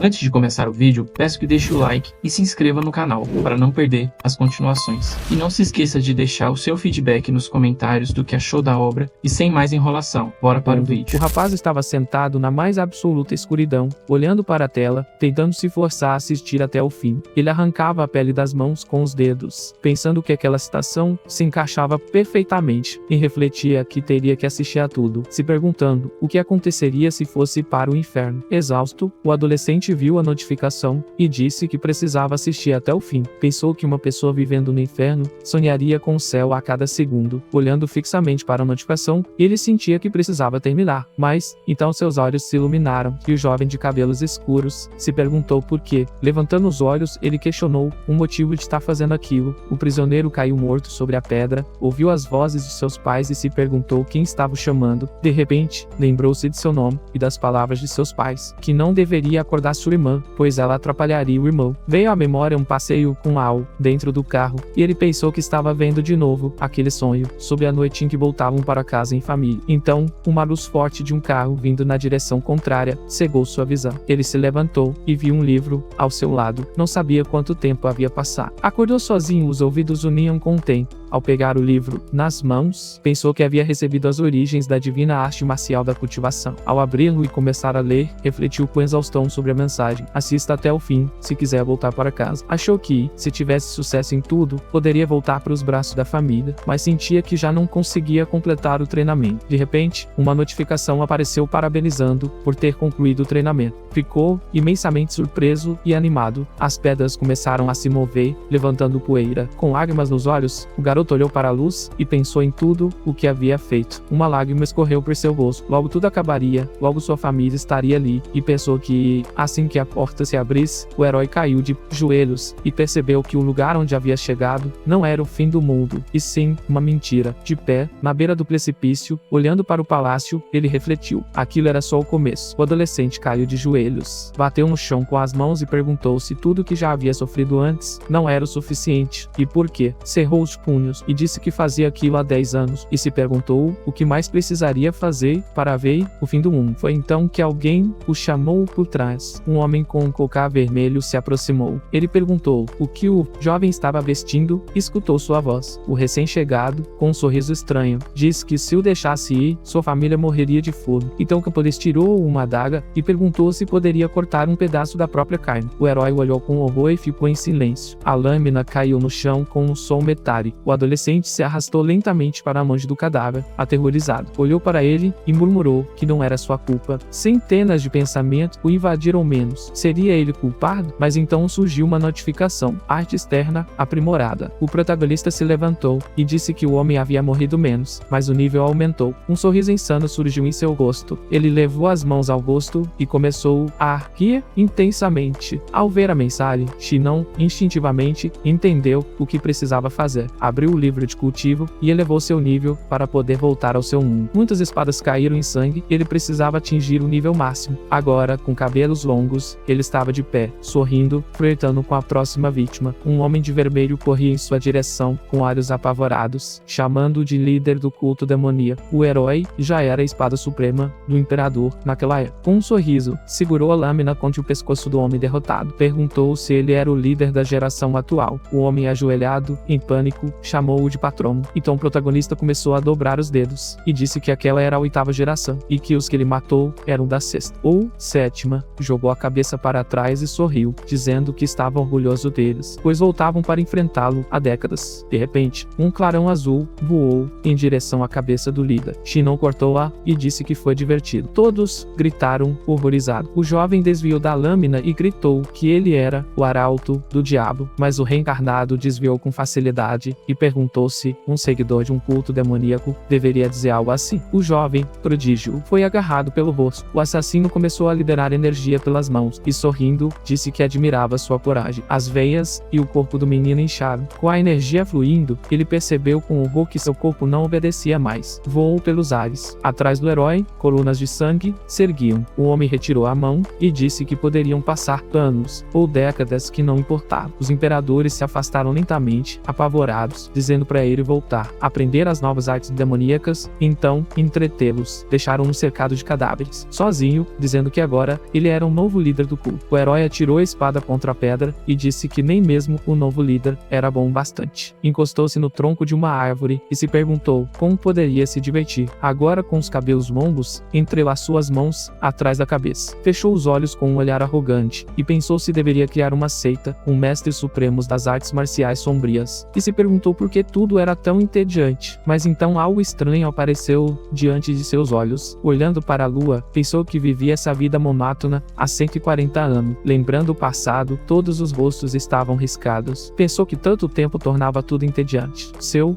Antes de começar o vídeo, peço que deixe o like e se inscreva no canal para não perder as continuações. E não se esqueça de deixar o seu feedback nos comentários do que achou da obra e sem mais enrolação, bora para o vídeo. O rapaz estava sentado na mais absoluta escuridão, olhando para a tela, tentando se forçar a assistir até o fim. Ele arrancava a pele das mãos com os dedos, pensando que aquela citação se encaixava perfeitamente, e refletia que teria que assistir a tudo, se perguntando o que aconteceria se fosse para o inferno. Exausto, o adolescente viu a notificação e disse que precisava assistir até o fim. Pensou que uma pessoa vivendo no inferno sonharia com o céu a cada segundo. Olhando fixamente para a notificação, ele sentia que precisava terminar, mas então seus olhos se iluminaram e o jovem de cabelos escuros se perguntou por quê. Levantando os olhos, ele questionou o motivo de estar fazendo aquilo. O prisioneiro caiu morto sobre a pedra, ouviu as vozes de seus pais e se perguntou quem estava o chamando. De repente, lembrou-se de seu nome e das palavras de seus pais, que não deveria acordar sua irmã, pois ela atrapalharia o irmão. Veio à memória um passeio com Al dentro do carro, e ele pensou que estava vendo de novo aquele sonho, sobre a noite em que voltavam para casa em família. Então, uma luz forte de um carro vindo na direção contrária cegou sua visão. Ele se levantou e viu um livro ao seu lado. Não sabia quanto tempo havia passado. Acordou sozinho, os ouvidos uniam com o tempo. Ao pegar o livro nas mãos, pensou que havia recebido as origens da divina arte marcial da cultivação. Ao abri-lo e começar a ler, refletiu com exaustão sobre a mensagem. Assista até o fim, se quiser voltar para casa. Achou que, se tivesse sucesso em tudo, poderia voltar para os braços da família, mas sentia que já não conseguia completar o treinamento. De repente, uma notificação apareceu parabenizando por ter concluído o treinamento. Ficou imensamente surpreso e animado. As pedras começaram a se mover, levantando poeira. Com lágrimas nos olhos, o garoto olhou para a luz e pensou em tudo o que havia feito. Uma lágrima escorreu por seu rosto. Logo tudo acabaria, logo sua família estaria ali, e pensou que, assim que a porta se abrisse, o herói caiu de joelhos e percebeu que o lugar onde havia chegado não era o fim do mundo, e sim uma mentira. De pé, na beira do precipício, olhando para o palácio, ele refletiu. Aquilo era só o começo. O adolescente caiu de joelhos, bateu no chão com as mãos e perguntou se tudo o que já havia sofrido antes não era o suficiente, e por quê. Cerrou os punhos e disse que fazia aquilo há 10 anos, e se perguntou o que mais precisaria fazer para ver o fim do mundo. Foi então que alguém o chamou por trás. Um homem com um cocar vermelho se aproximou. Ele perguntou o que o jovem estava vestindo e escutou sua voz. O recém-chegado, com um sorriso estranho, disse que se o deixasse ir, sua família morreria de fome. Então o camponês tirou uma adaga e perguntou se poderia cortar um pedaço da própria carne. O herói olhou com horror e ficou em silêncio. A lâmina caiu no chão com um som metálico. O adolescente se arrastou lentamente para a longe do cadáver, aterrorizado. Olhou para ele e murmurou que não era sua culpa. Centenas de pensamentos o invadiram menos. Seria ele culpado? Mas então surgiu uma notificação. Arte externa aprimorada. O protagonista se levantou e disse que o homem havia morrido menos, mas o nível aumentou. Um sorriso insano surgiu em seu rosto. Ele levou as mãos ao rosto e começou a rir intensamente. Ao ver a mensagem, Shinon instintivamente entendeu o que precisava fazer. Abriu o livro de cultivo e elevou seu nível para poder voltar ao seu mundo. Muitas espadas caíram em sangue e ele precisava atingir o nível máximo. Agora, com cabelos longos, ele estava de pé, sorrindo, flertando com a próxima vítima. Um homem de vermelho corria em sua direção, com olhos apavorados, chamando-o de líder do culto demoníaco. O herói já era a espada suprema do imperador naquela época. Com um sorriso, segurou a lâmina contra o pescoço do homem derrotado. Perguntou se ele era o líder da geração atual. O homem, ajoelhado, em pânico, chamou-o de patrono. Então o protagonista começou a dobrar os dedos e disse que aquela era a 8ª geração e que os que ele matou eram da 6ª ou 7ª. Jogou a cabeça para trás e sorriu, dizendo que estava orgulhoso deles, pois voltavam para enfrentá-lo há décadas. De repente, um clarão azul voou em direção à cabeça do líder. Shinon cortou-a e disse que foi divertido. Todos gritaram horrorizados. O jovem desviou da lâmina e gritou que ele era o arauto do diabo, mas o reencarnado desviou com facilidade e perguntou se um seguidor de um culto demoníaco deveria dizer algo assim. O jovem prodígio foi agarrado pelo rosto. O assassino começou a liberar energia pelas mãos e, sorrindo, disse que admirava sua coragem. As veias e o corpo do menino incharam. Com a energia fluindo, ele percebeu com horror que seu corpo não obedecia mais. Voou pelos ares. Atrás do herói, colunas de sangue se erguiam. O homem retirou a mão e disse que poderiam passar anos ou décadas que não importavam. Os imperadores se afastaram lentamente, apavorados, dizendo para ele voltar, aprender as novas artes demoníacas, então entretê-los. Deixaram-no cercado de cadáveres, sozinho, dizendo que agora ele era um novo líder do culto. O herói atirou a espada contra a pedra e disse que nem mesmo o novo líder era bom bastante. Encostou-se no tronco de uma árvore e se perguntou como poderia se divertir, agora com os cabelos longos entre as suas mãos atrás da cabeça. Fechou os olhos com um olhar arrogante e pensou se deveria criar uma seita com mestres supremos das artes marciais sombrias. E se perguntou por que tudo era tão entediante. Mas então algo estranho apareceu diante de seus olhos. Olhando para a lua, pensou que vivia essa vida monótona há 140 anos. Lembrando o passado, todos os rostos estavam riscados. Pensou que tanto tempo tornava tudo entediante. Seu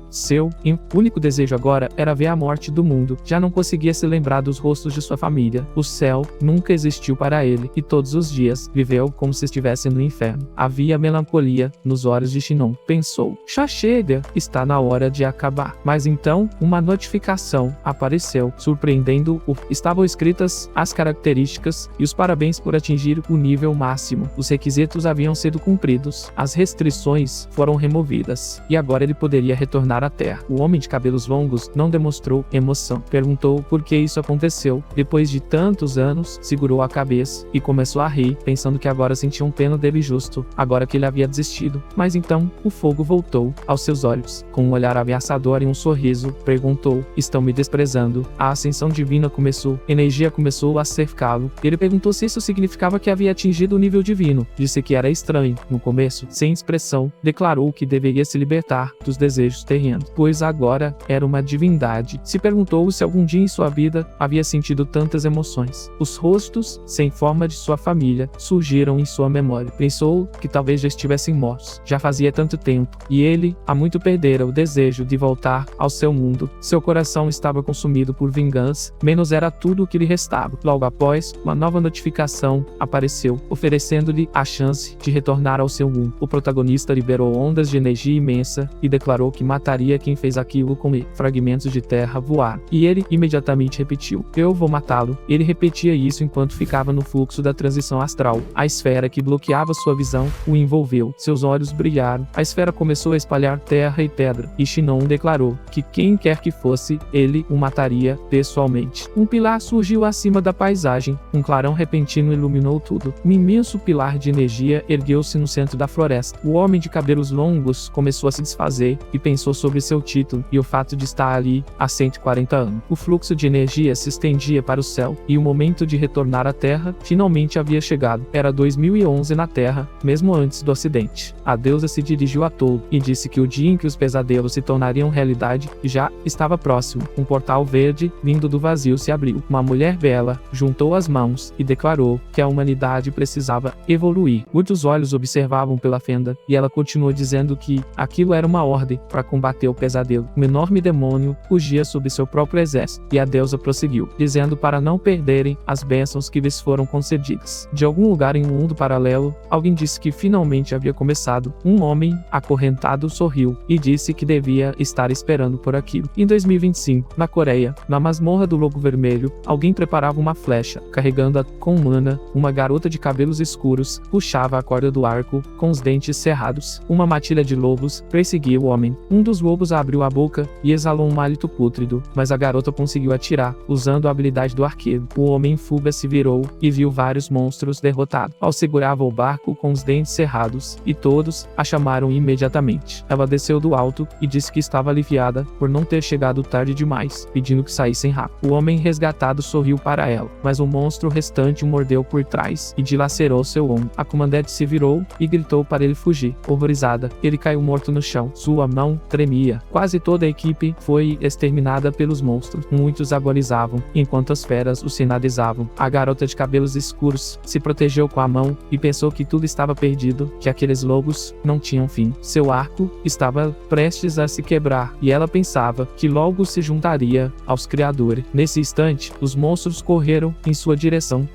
único desejo agora era ver a morte do mundo. Já não conseguia se lembrar dos rostos de sua família. O céu nunca existiu para ele, e todos os dias viveu como se estivesse no inferno. Havia melancolia nos olhos de Shinon. Pensou, já chega, está na hora de acabar. Mas então, uma notificação apareceu, surpreendendo-o. Estavam escritas as características e os parabéns por atingir o nível máximo. Os requisitos haviam sido cumpridos, as restrições foram removidas, e agora ele poderia retornar à Terra. O homem de cabelos longos não demonstrou emoção. Perguntou por que isso aconteceu. Depois de tantos anos, segurou a cabeça e começou a rir, pensando que agora sentiam pena dele justo, agora que ele havia desistido. Mas então, o fogo voltou aos seus olhos. Com um olhar ameaçador e um sorriso, perguntou, estão me desprezando? A ascensão divina começou. Energia começou a cercá-lo. Ele perguntou se isso significava que havia atingido o nível divino. Disse que era estranho. No começo, sem expressão, declarou que deveria se libertar dos desejos terrenos, pois agora era uma divindade. Se perguntou se algum dia em sua vida havia sentido tantas emoções. Os rostos, sem forma de sua família, surgiram em sua memória. Pensou que talvez já estivessem mortos. Já fazia tanto tempo, e ele há muito perdera o desejo de voltar ao seu mundo. Seu coração estava consumido por vingança, menos era tudo o que lhe restava. Logo após, uma nova notificação apareceu, oferecendo-lhe a chance de retornar ao seu mundo. O protagonista liberou ondas de energia imensa e declarou que mataria quem fez aquilo com ele. Fragmentos de terra voaram, e ele imediatamente repetiu, eu vou matá-lo. Ele repetia isso enquanto ficava no fluxo da transição astral. A esfera que bloqueava sua visão o envolveu. Seus olhos brilharam. A esfera começou a espalhar terra e pedra, e Shinon declarou que quem quer que fosse, ele o mataria pessoalmente. Um pilar surgiu acima da paisagem. Um clarão repentino iluminou tudo. Um imenso pilar de energia ergueu-se no centro da floresta. O homem de cabelos longos começou a se desfazer e pensou sobre seu título e o fato de estar ali há 140 anos. O fluxo de energia se estendia para o céu, e o momento de retornar à Terra finalmente havia chegado. Era 2011 na Terra, mesmo antes do acidente. A deusa se dirigiu a Tolo e disse que o dia em que os pesadelos se tornariam realidade já estava próximo. Um portal verde, vindo do vazio, se abriu. Uma mulher bela juntou as mãos e declarou que a humanidade precisava evoluir. Muitos olhos observavam pela fenda, e ela continuou dizendo que aquilo era uma ordem para combater o pesadelo. Um enorme demônio fugia sob seu próprio exército, e a deusa prosseguiu, dizendo para não perderem as bênçãos que lhes foram concedidas. De algum lugar em um mundo paralelo, alguém disse que finalmente havia começado. Um homem acorrentado sorriu e disse que devia estar esperando por aquilo. Em 2025, na Coreia, na masmorra do Lobo Vermelho, alguém preparava uma flecha, carregando-a com mana. Uma garota de cabelos escuros puxava a corda do arco com os dentes cerrados. Uma matilha de lobos perseguia o homem. Um dos lobos abriu a boca e exalou um hálito pútrido, mas a garota conseguiu atirar, usando a habilidade do arqueiro. O homem em fuga se virou e viu vários monstros derrotados. Ela segurava o barco com os dentes cerrados, e todos a chamaram imediatamente. Ela desceu do alto e disse que estava aliviada por não ter chegado tarde demais, pedindo que saíssem rápido. O homem resgatado sorriu para ela, mas o monstro restante o mordeu por trás e dilacerou seu ombro. A comandante se virou e gritou para ele fugir. Horrorizada, ele caiu morto no chão. Sua mão tremia. Quase toda a equipe foi exterminada pelos monstros. Muitos agonizavam, enquanto as feras o sinalizavam. A garota de cabelos escuros se protegeu com a mão e pensou que tudo estava perdido, que aqueles lobos não tinham fim. Seu arco estava prestes a se quebrar, e ela pensava que logo se juntaria aos criadores. Nesse instante, os monstros correram em sua direção,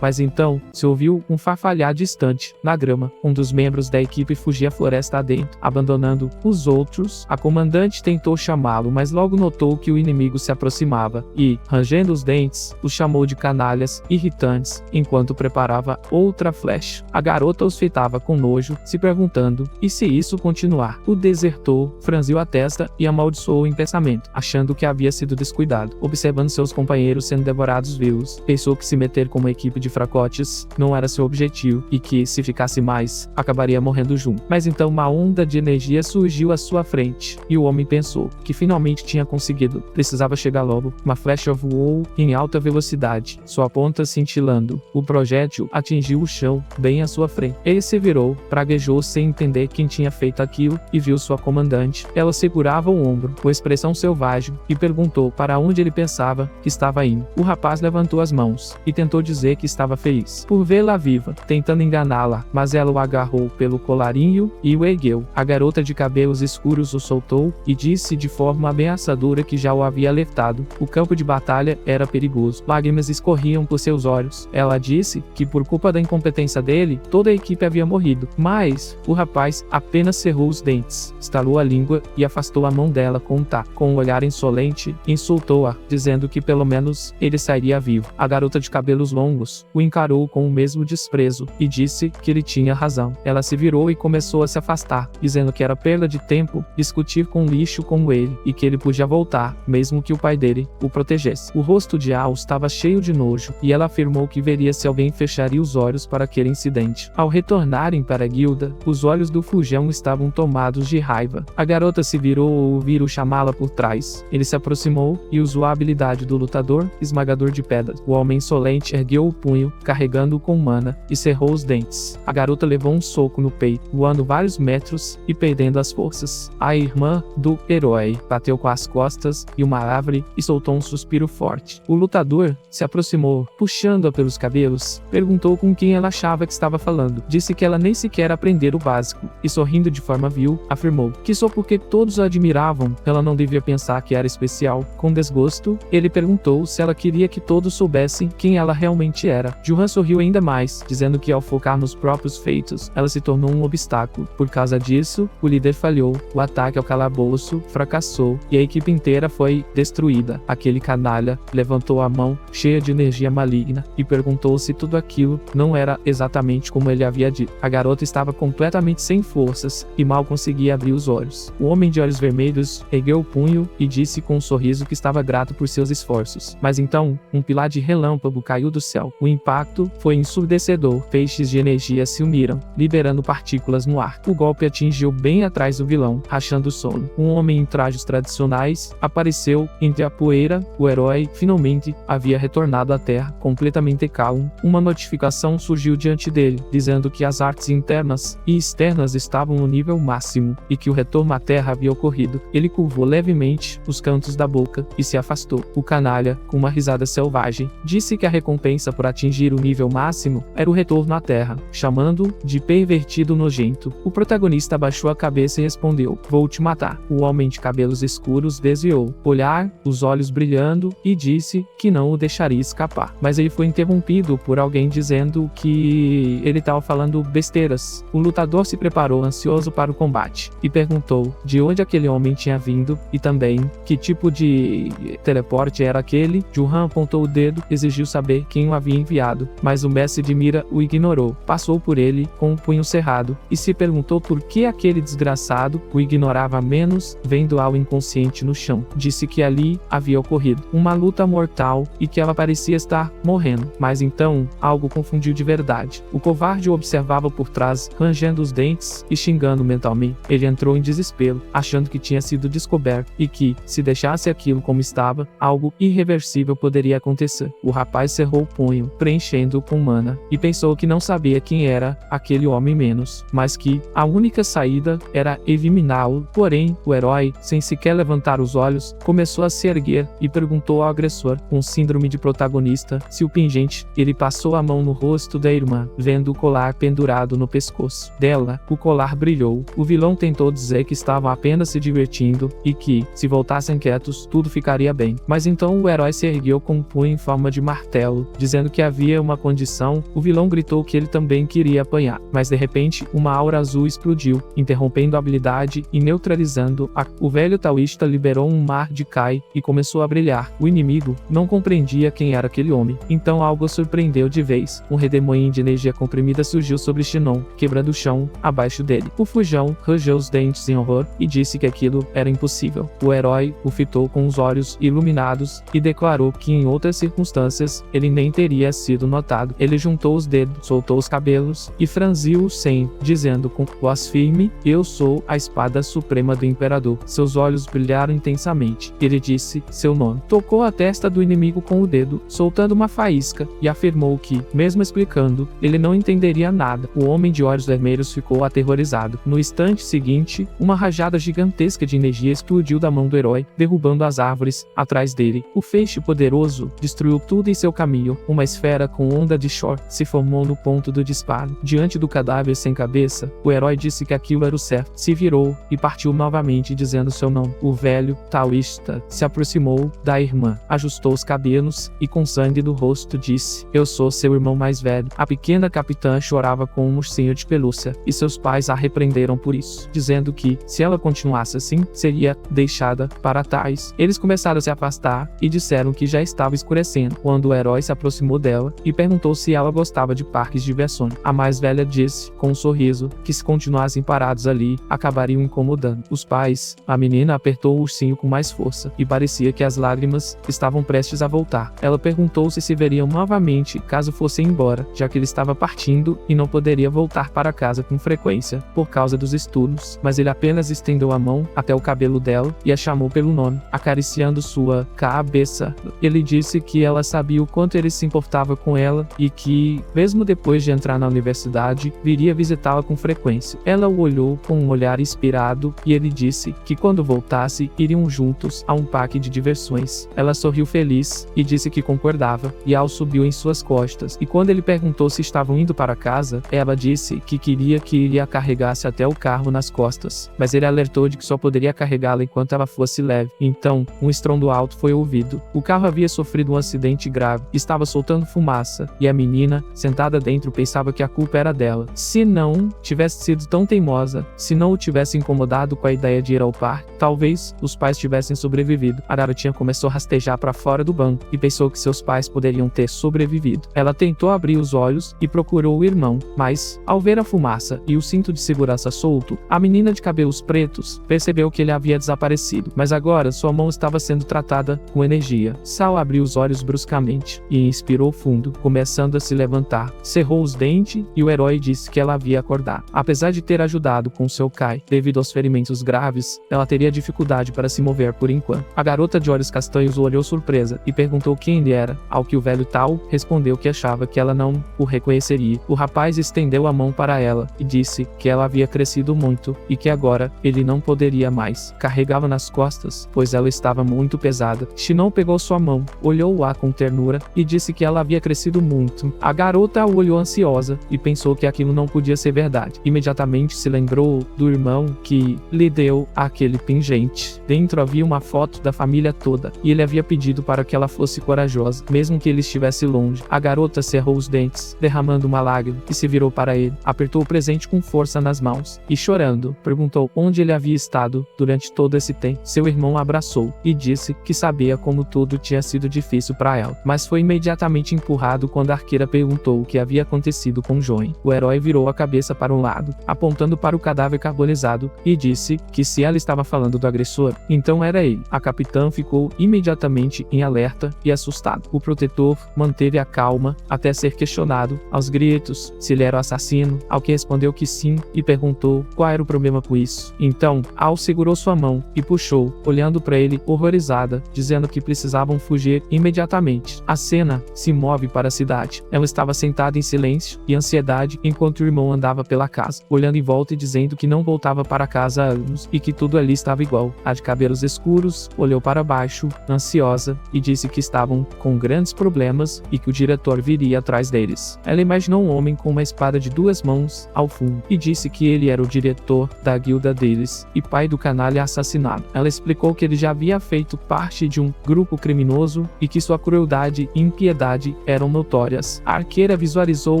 mas então se ouviu um farfalhar distante, na grama. Um dos membros da equipe fugia a floresta adentro, abandonando os outros. A comandante tentou chamá-lo, mas logo notou que o inimigo se aproximava e, rangendo os dentes, os chamou de canalhas irritantes, enquanto preparava outra flecha. A garota os fitava com nojo, se perguntando, e se isso continuar? O desejo desertou, franziu a testa e amaldiçoou em pensamento, achando que havia sido descuidado. Observando seus companheiros sendo devorados vivos, pensou que se meter com uma equipe de fracotes não era seu objetivo e que, se ficasse mais, acabaria morrendo junto. Mas então uma onda de energia surgiu à sua frente, e o homem pensou que finalmente tinha conseguido. Precisava chegar logo. Uma flecha voou em alta velocidade, sua ponta cintilando. O projétil atingiu o chão bem à sua frente. Ele se virou, praguejou sem entender quem tinha feito aquilo e viu sua comandante. Ela segurava o ombro, com expressão selvagem, e perguntou para onde ele pensava que estava indo. O rapaz levantou as mãos e tentou dizer que estava feliz por vê-la viva, tentando enganá-la, mas ela o agarrou pelo colarinho e o ergueu. A garota de cabelos escuros o soltou e disse de forma ameaçadora que já o havia alertado. O campo de batalha era perigoso. Lágrimas escorriam por seus olhos. Ela disse que por culpa da incompetência dele, toda a equipe havia morrido. Mas o rapaz apenas cerrou os dentes, estalou a língua e afastou a mão dela com um taco. Com um olhar insolente, insultou-a, dizendo que pelo menos ele sairia vivo. A garota de cabelos longos o encarou com o mesmo desprezo e disse que ele tinha razão. Ela se virou e começou a se afastar, dizendo que era perda de tempo discutir com um lixo como ele e que ele podia voltar, mesmo que o pai dele o protegesse. O rosto de Al estava cheio de nojo e ela afirmou que veria se alguém fecharia os olhos para aquele incidente. Ao retornarem para a guilda, os olhos do fujão estavam tomados de raiva. A garota se virou ao ouvir-o chamá-la por trás. Ele se aproximou e usou a habilidade do lutador esmagador de pedras. O homem insolente ergueu o punho, carregando-o com mana, e cerrou os dentes. A garota levou um soco no peito, voando vários metros e perdendo as forças. A irmã do herói bateu com as costas e uma árvore e soltou um suspiro forte. O lutador se aproximou, puxando-a pelos cabelos, perguntou com quem ela achava que estava falando. Disse que ela nem sequer aprendera o básico, e sorrindo de forma vil, afirmou que só porque todos a admiravam, ela não devia pensar que era especial. Com desgosto, ele perguntou se ela queria que todos soubessem quem ela realmente era. Juhan sorriu ainda mais, dizendo que ao focar nos próprios feitos, ela se tornou um obstáculo. Por causa disso, o líder falhou, o ataque ao calabouço fracassou, e a equipe inteira foi destruída. Aquele canalha levantou a mão, cheia de energia maligna, e perguntou se tudo aquilo não era exatamente como ele havia dito. A garota estava completamente sem forças, e mal conseguia abrir os olhos. O homem de olhos vermelhos ergueu o punho e disse com um sorriso que estava grato por seus esforços. Mas então, um pilar de relâmpago caiu do céu. O impacto foi ensurdecedor. Feixes de energia se uniram, liberando partículas no ar. O golpe atingiu bem atrás do vilão, rachando o sono. Um homem em trajes tradicionais apareceu entre a poeira. O herói finalmente havia retornado à Terra, completamente calmo. Uma notificação surgiu diante dele, dizendo que as artes internas e externas estavam no nível máximo e que o retorno à Terra havia ocorrido. Ele curvou levemente os cantos da boca e se afastou. O canalha, com uma risada selvagem, disse que a recompensa por atingir o nível máximo era o retorno à Terra, chamando-o de pervertido nojento. O protagonista abaixou a cabeça e respondeu: "Vou te matar." O homem de cabelos escuros desviou o olhar, os olhos brilhando, e disse que não o deixaria escapar. Mas ele foi interrompido por alguém dizendo que ele estava falando besteiras. O lutador se preparou ansioso para o combate e perguntou de onde aquele homem tinha vindo e também que tipo de teleporte era aquele. Juhan apontou o dedo, exigiu saber quem o havia enviado, mas o mestre de mira o ignorou. Passou por ele com o punho cerrado e se perguntou por que aquele desgraçado o ignorava menos, vendo Al inconsciente no chão. Disse que ali havia ocorrido uma luta mortal e que ela parecia estar morrendo. Mas então, algo confundiu de verdade. O covarde o observava por trás, rangendo os dentes e xingando mentalmente. Ele entrou em desespero, achando que tinha sido descoberto e que, se deixasse aquilo como estava, algo irreversível poderia acontecer. O rapaz cerrou o punho, preenchendo-o com mana, e pensou que não sabia quem era aquele homem menos, mas que a única saída era eliminá-lo. Porém, o herói, sem sequer levantar os olhos, começou a se erguer e perguntou ao agressor, com síndrome de protagonista, se o pingente. Ele passou a mão no rosto da irmã, vendo o colar pendurado no pescoço dela. O colar brilhou. O vilão tentou dizer que estavam apenas se divertindo e que, se voltassem quietos, tudo ficaria bem. Mas então o herói se ergueu com um punho em forma de martelo, dizendo que havia uma condição. O vilão gritou que ele também queria apanhar, mas de repente uma aura azul explodiu, interrompendo a habilidade e neutralizando-a. O velho taoísta liberou um mar de Kai e começou a brilhar. O inimigo não compreendia quem era aquele homem. Então algo o surpreendeu de vez. Um redemoinho de energia comprimida surgiu sobre Shinon, quebrando o chão abaixo dele. O fujão rangeu os dentes em horror e disse que aquilo era impossível. O herói o fitou com os olhos iluminados e declarou que em outras circunstâncias ele nem teria sido notado. Ele juntou os dedos, soltou os cabelos e franziu o senho, dizendo com voz firme: "Eu sou a espada suprema do imperador." Seus olhos brilharam intensamente. Ele disse seu nome. Tocou a testa do inimigo com o dedo, soltando uma faísca, e afirmou que, mesmo explicando, ele não entenderia nada. O homem de olhos vermelhos ficou aterrorizado. No instante seguinte, uma rajada gigantesca de energia explodiu da mão do herói, derrubando as árvores atrás dele. O feixe poderoso destruiu tudo em seu caminho. Uma esfera com onda de short se formou no ponto do disparo. Diante do cadáver sem cabeça, o herói disse que aquilo era o certo. Se virou e partiu novamente dizendo seu nome. O velho taoísta se aproximou da irmã, ajustou os cabelos e com sangue do rosto disse: "Eu sou seu irmão mais velho." A pequena capitã chorava com um ursinho de pelúcia e seus pais a repreenderam por isso, dizendo que, se ela continuasse assim, seria deixada para trás. Eles começaram a se afastar e disseram que já estava escurecendo, quando o herói se aproximou dela e perguntou se ela gostava de parques de diversões. A mais velha disse, com um sorriso, que se continuassem parados ali, acabariam incomodando os pais. A menina apertou o ursinho com mais força e parecia que as lágrimas estavam prestes a voltar. Ela perguntou se veriam novamente caso fossem embora, já que ele estava partindo e não poderia voltar para casa com frequência por causa dos estudos, mas ele apenas estendeu a mão até o cabelo dela e a chamou pelo nome, acariciando sua cabeça. Ele disse que ela sabia o quanto ele se importava com ela e que, mesmo depois de entrar na universidade, viria visitá-la com frequência. Ela o olhou com um olhar inspirado e ele disse que quando voltasse, iriam juntos a um parque de diversões. Ela sorriu feliz e disse que concordava, e Al subiu em suas costas, e quando ele perguntou se estavam indo para casa, ela disse que queria que ele a carregasse até o carro nas costas, mas ele alertou de que só poderia carregá-la enquanto ela fosse leve. Então, um estrondo alto foi ouvido. O carro havia sofrido um acidente grave, estava soltando fumaça, e a menina, sentada dentro, pensava que a culpa era dela. Se não tivesse sido tão teimosa, se não o tivesse incomodado com a ideia de ir ao parque, talvez os pais tivessem sobrevivido. A garotinha começou a rastejar para fora do banco e pensou que seus pais poderiam ter sobrevivido. Ela tentou abrir os olhos e procurou o irmão, mas, ao ver a fumaça e o cinto de segurança solto, a menina de cabelos pretos percebeu que ele havia desaparecido, mas agora sua mão estava sendo tratada com energia. Sal abriu os olhos bruscamente e inspirou fundo, começando a se levantar. Cerrou os dentes e o herói disse que ela havia acordado. Apesar de ter ajudado com seu Kai, devido aos ferimentos graves, ela teria dificuldade para se mover por enquanto. A garota de olhos castanhos o olhou surpresa e perguntou quem ele era, ao que o velho Tao respondeu que achava que ela não o reconheceria. O rapaz estendeu a mão para ela e disse que ela havia crescido muito e que agora ele não poderia mais. Carregava nas costas, pois ela estava muito pesada. Shinon pegou sua mão, olhou-a com ternura e disse que ela havia crescido muito. A garota o olhou ansiosa e pensou que aquilo não podia ser verdade. Imediatamente se lembrou do irmão que lhe deu aquele pingente. Dentro havia uma foto da família toda e ele havia pedido para que ela fosse corajosa, mesmo que ele estivesse longe. A garota cerrou os dentes, derramando uma lágrima, e se virou para ele, apertou o presente com força nas mãos e, chorando, perguntou onde ele havia estado durante todo esse tempo. Seu irmão a abraçou e disse que sabia como tudo tinha sido difícil para ela, mas foi imediatamente empurrado quando a arqueira perguntou o que havia acontecido com Joen. O herói virou a cabeça para um lado, apontando para o cadáver carbonizado, e disse que se ela estava falando do agressor, então era ele. A capitã ficou imediatamente em alerta e assustado. O protetor manteve a calma até ser questionado, aos gritos, se ele era o assassino, ao que respondeu que sim, e perguntou qual era o problema com isso. Então, Al segurou sua mão e puxou, olhando para ele horrorizada, dizendo que precisavam fugir imediatamente. A cena se move para a cidade. Ela estava sentada em silêncio e ansiedade enquanto o irmão andava pela casa, olhando em volta e dizendo que não voltava para casa há anos e que tudo ali estava igual. A de cabelos escuros olhou para baixo, ansiosa, e disse que estavam com grandes problemas e que o diretor viria atrás deles. Ela imaginou um homem com uma espada de 2 mãos ao fundo e disse que ele era o diretor da guilda deles e pai do canalha assassinado. Ela explicou que ele já havia feito parte de um grupo criminoso e que sua crueldade e impiedade eram notórias. A arqueira visualizou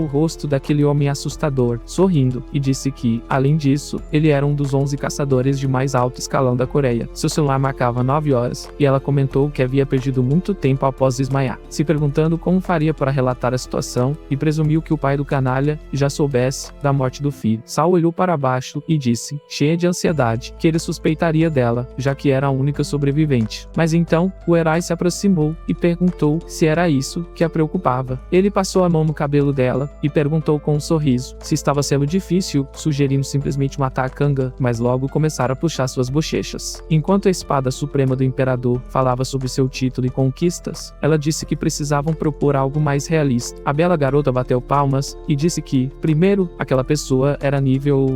o rosto daquele homem assustador, sorrindo, e disse que, além disso, ele era um dos 11 caçadores de mais alto escalão da Coreia. Seu celular marcava 9 horas, e ela comentou que havia perdido muito tempo após desmaiar, se perguntando como faria para relatar a situação, e presumiu que o pai do canalha já soubesse da morte do filho. Sal olhou para baixo e disse disse, cheia de ansiedade, que ele suspeitaria dela, já que era a única sobrevivente. Mas então, o herói se aproximou e perguntou se era isso que a preocupava. Ele passou a mão no cabelo dela e perguntou com um sorriso se estava sendo difícil, sugerindo simplesmente matar Kanga, mas logo começaram a puxar suas bochechas. Enquanto a espada suprema do imperador falava sobre seu título e conquistas, ela disse que precisavam propor algo mais realista. A bela garota bateu palmas e disse que, primeiro, aquela pessoa era nível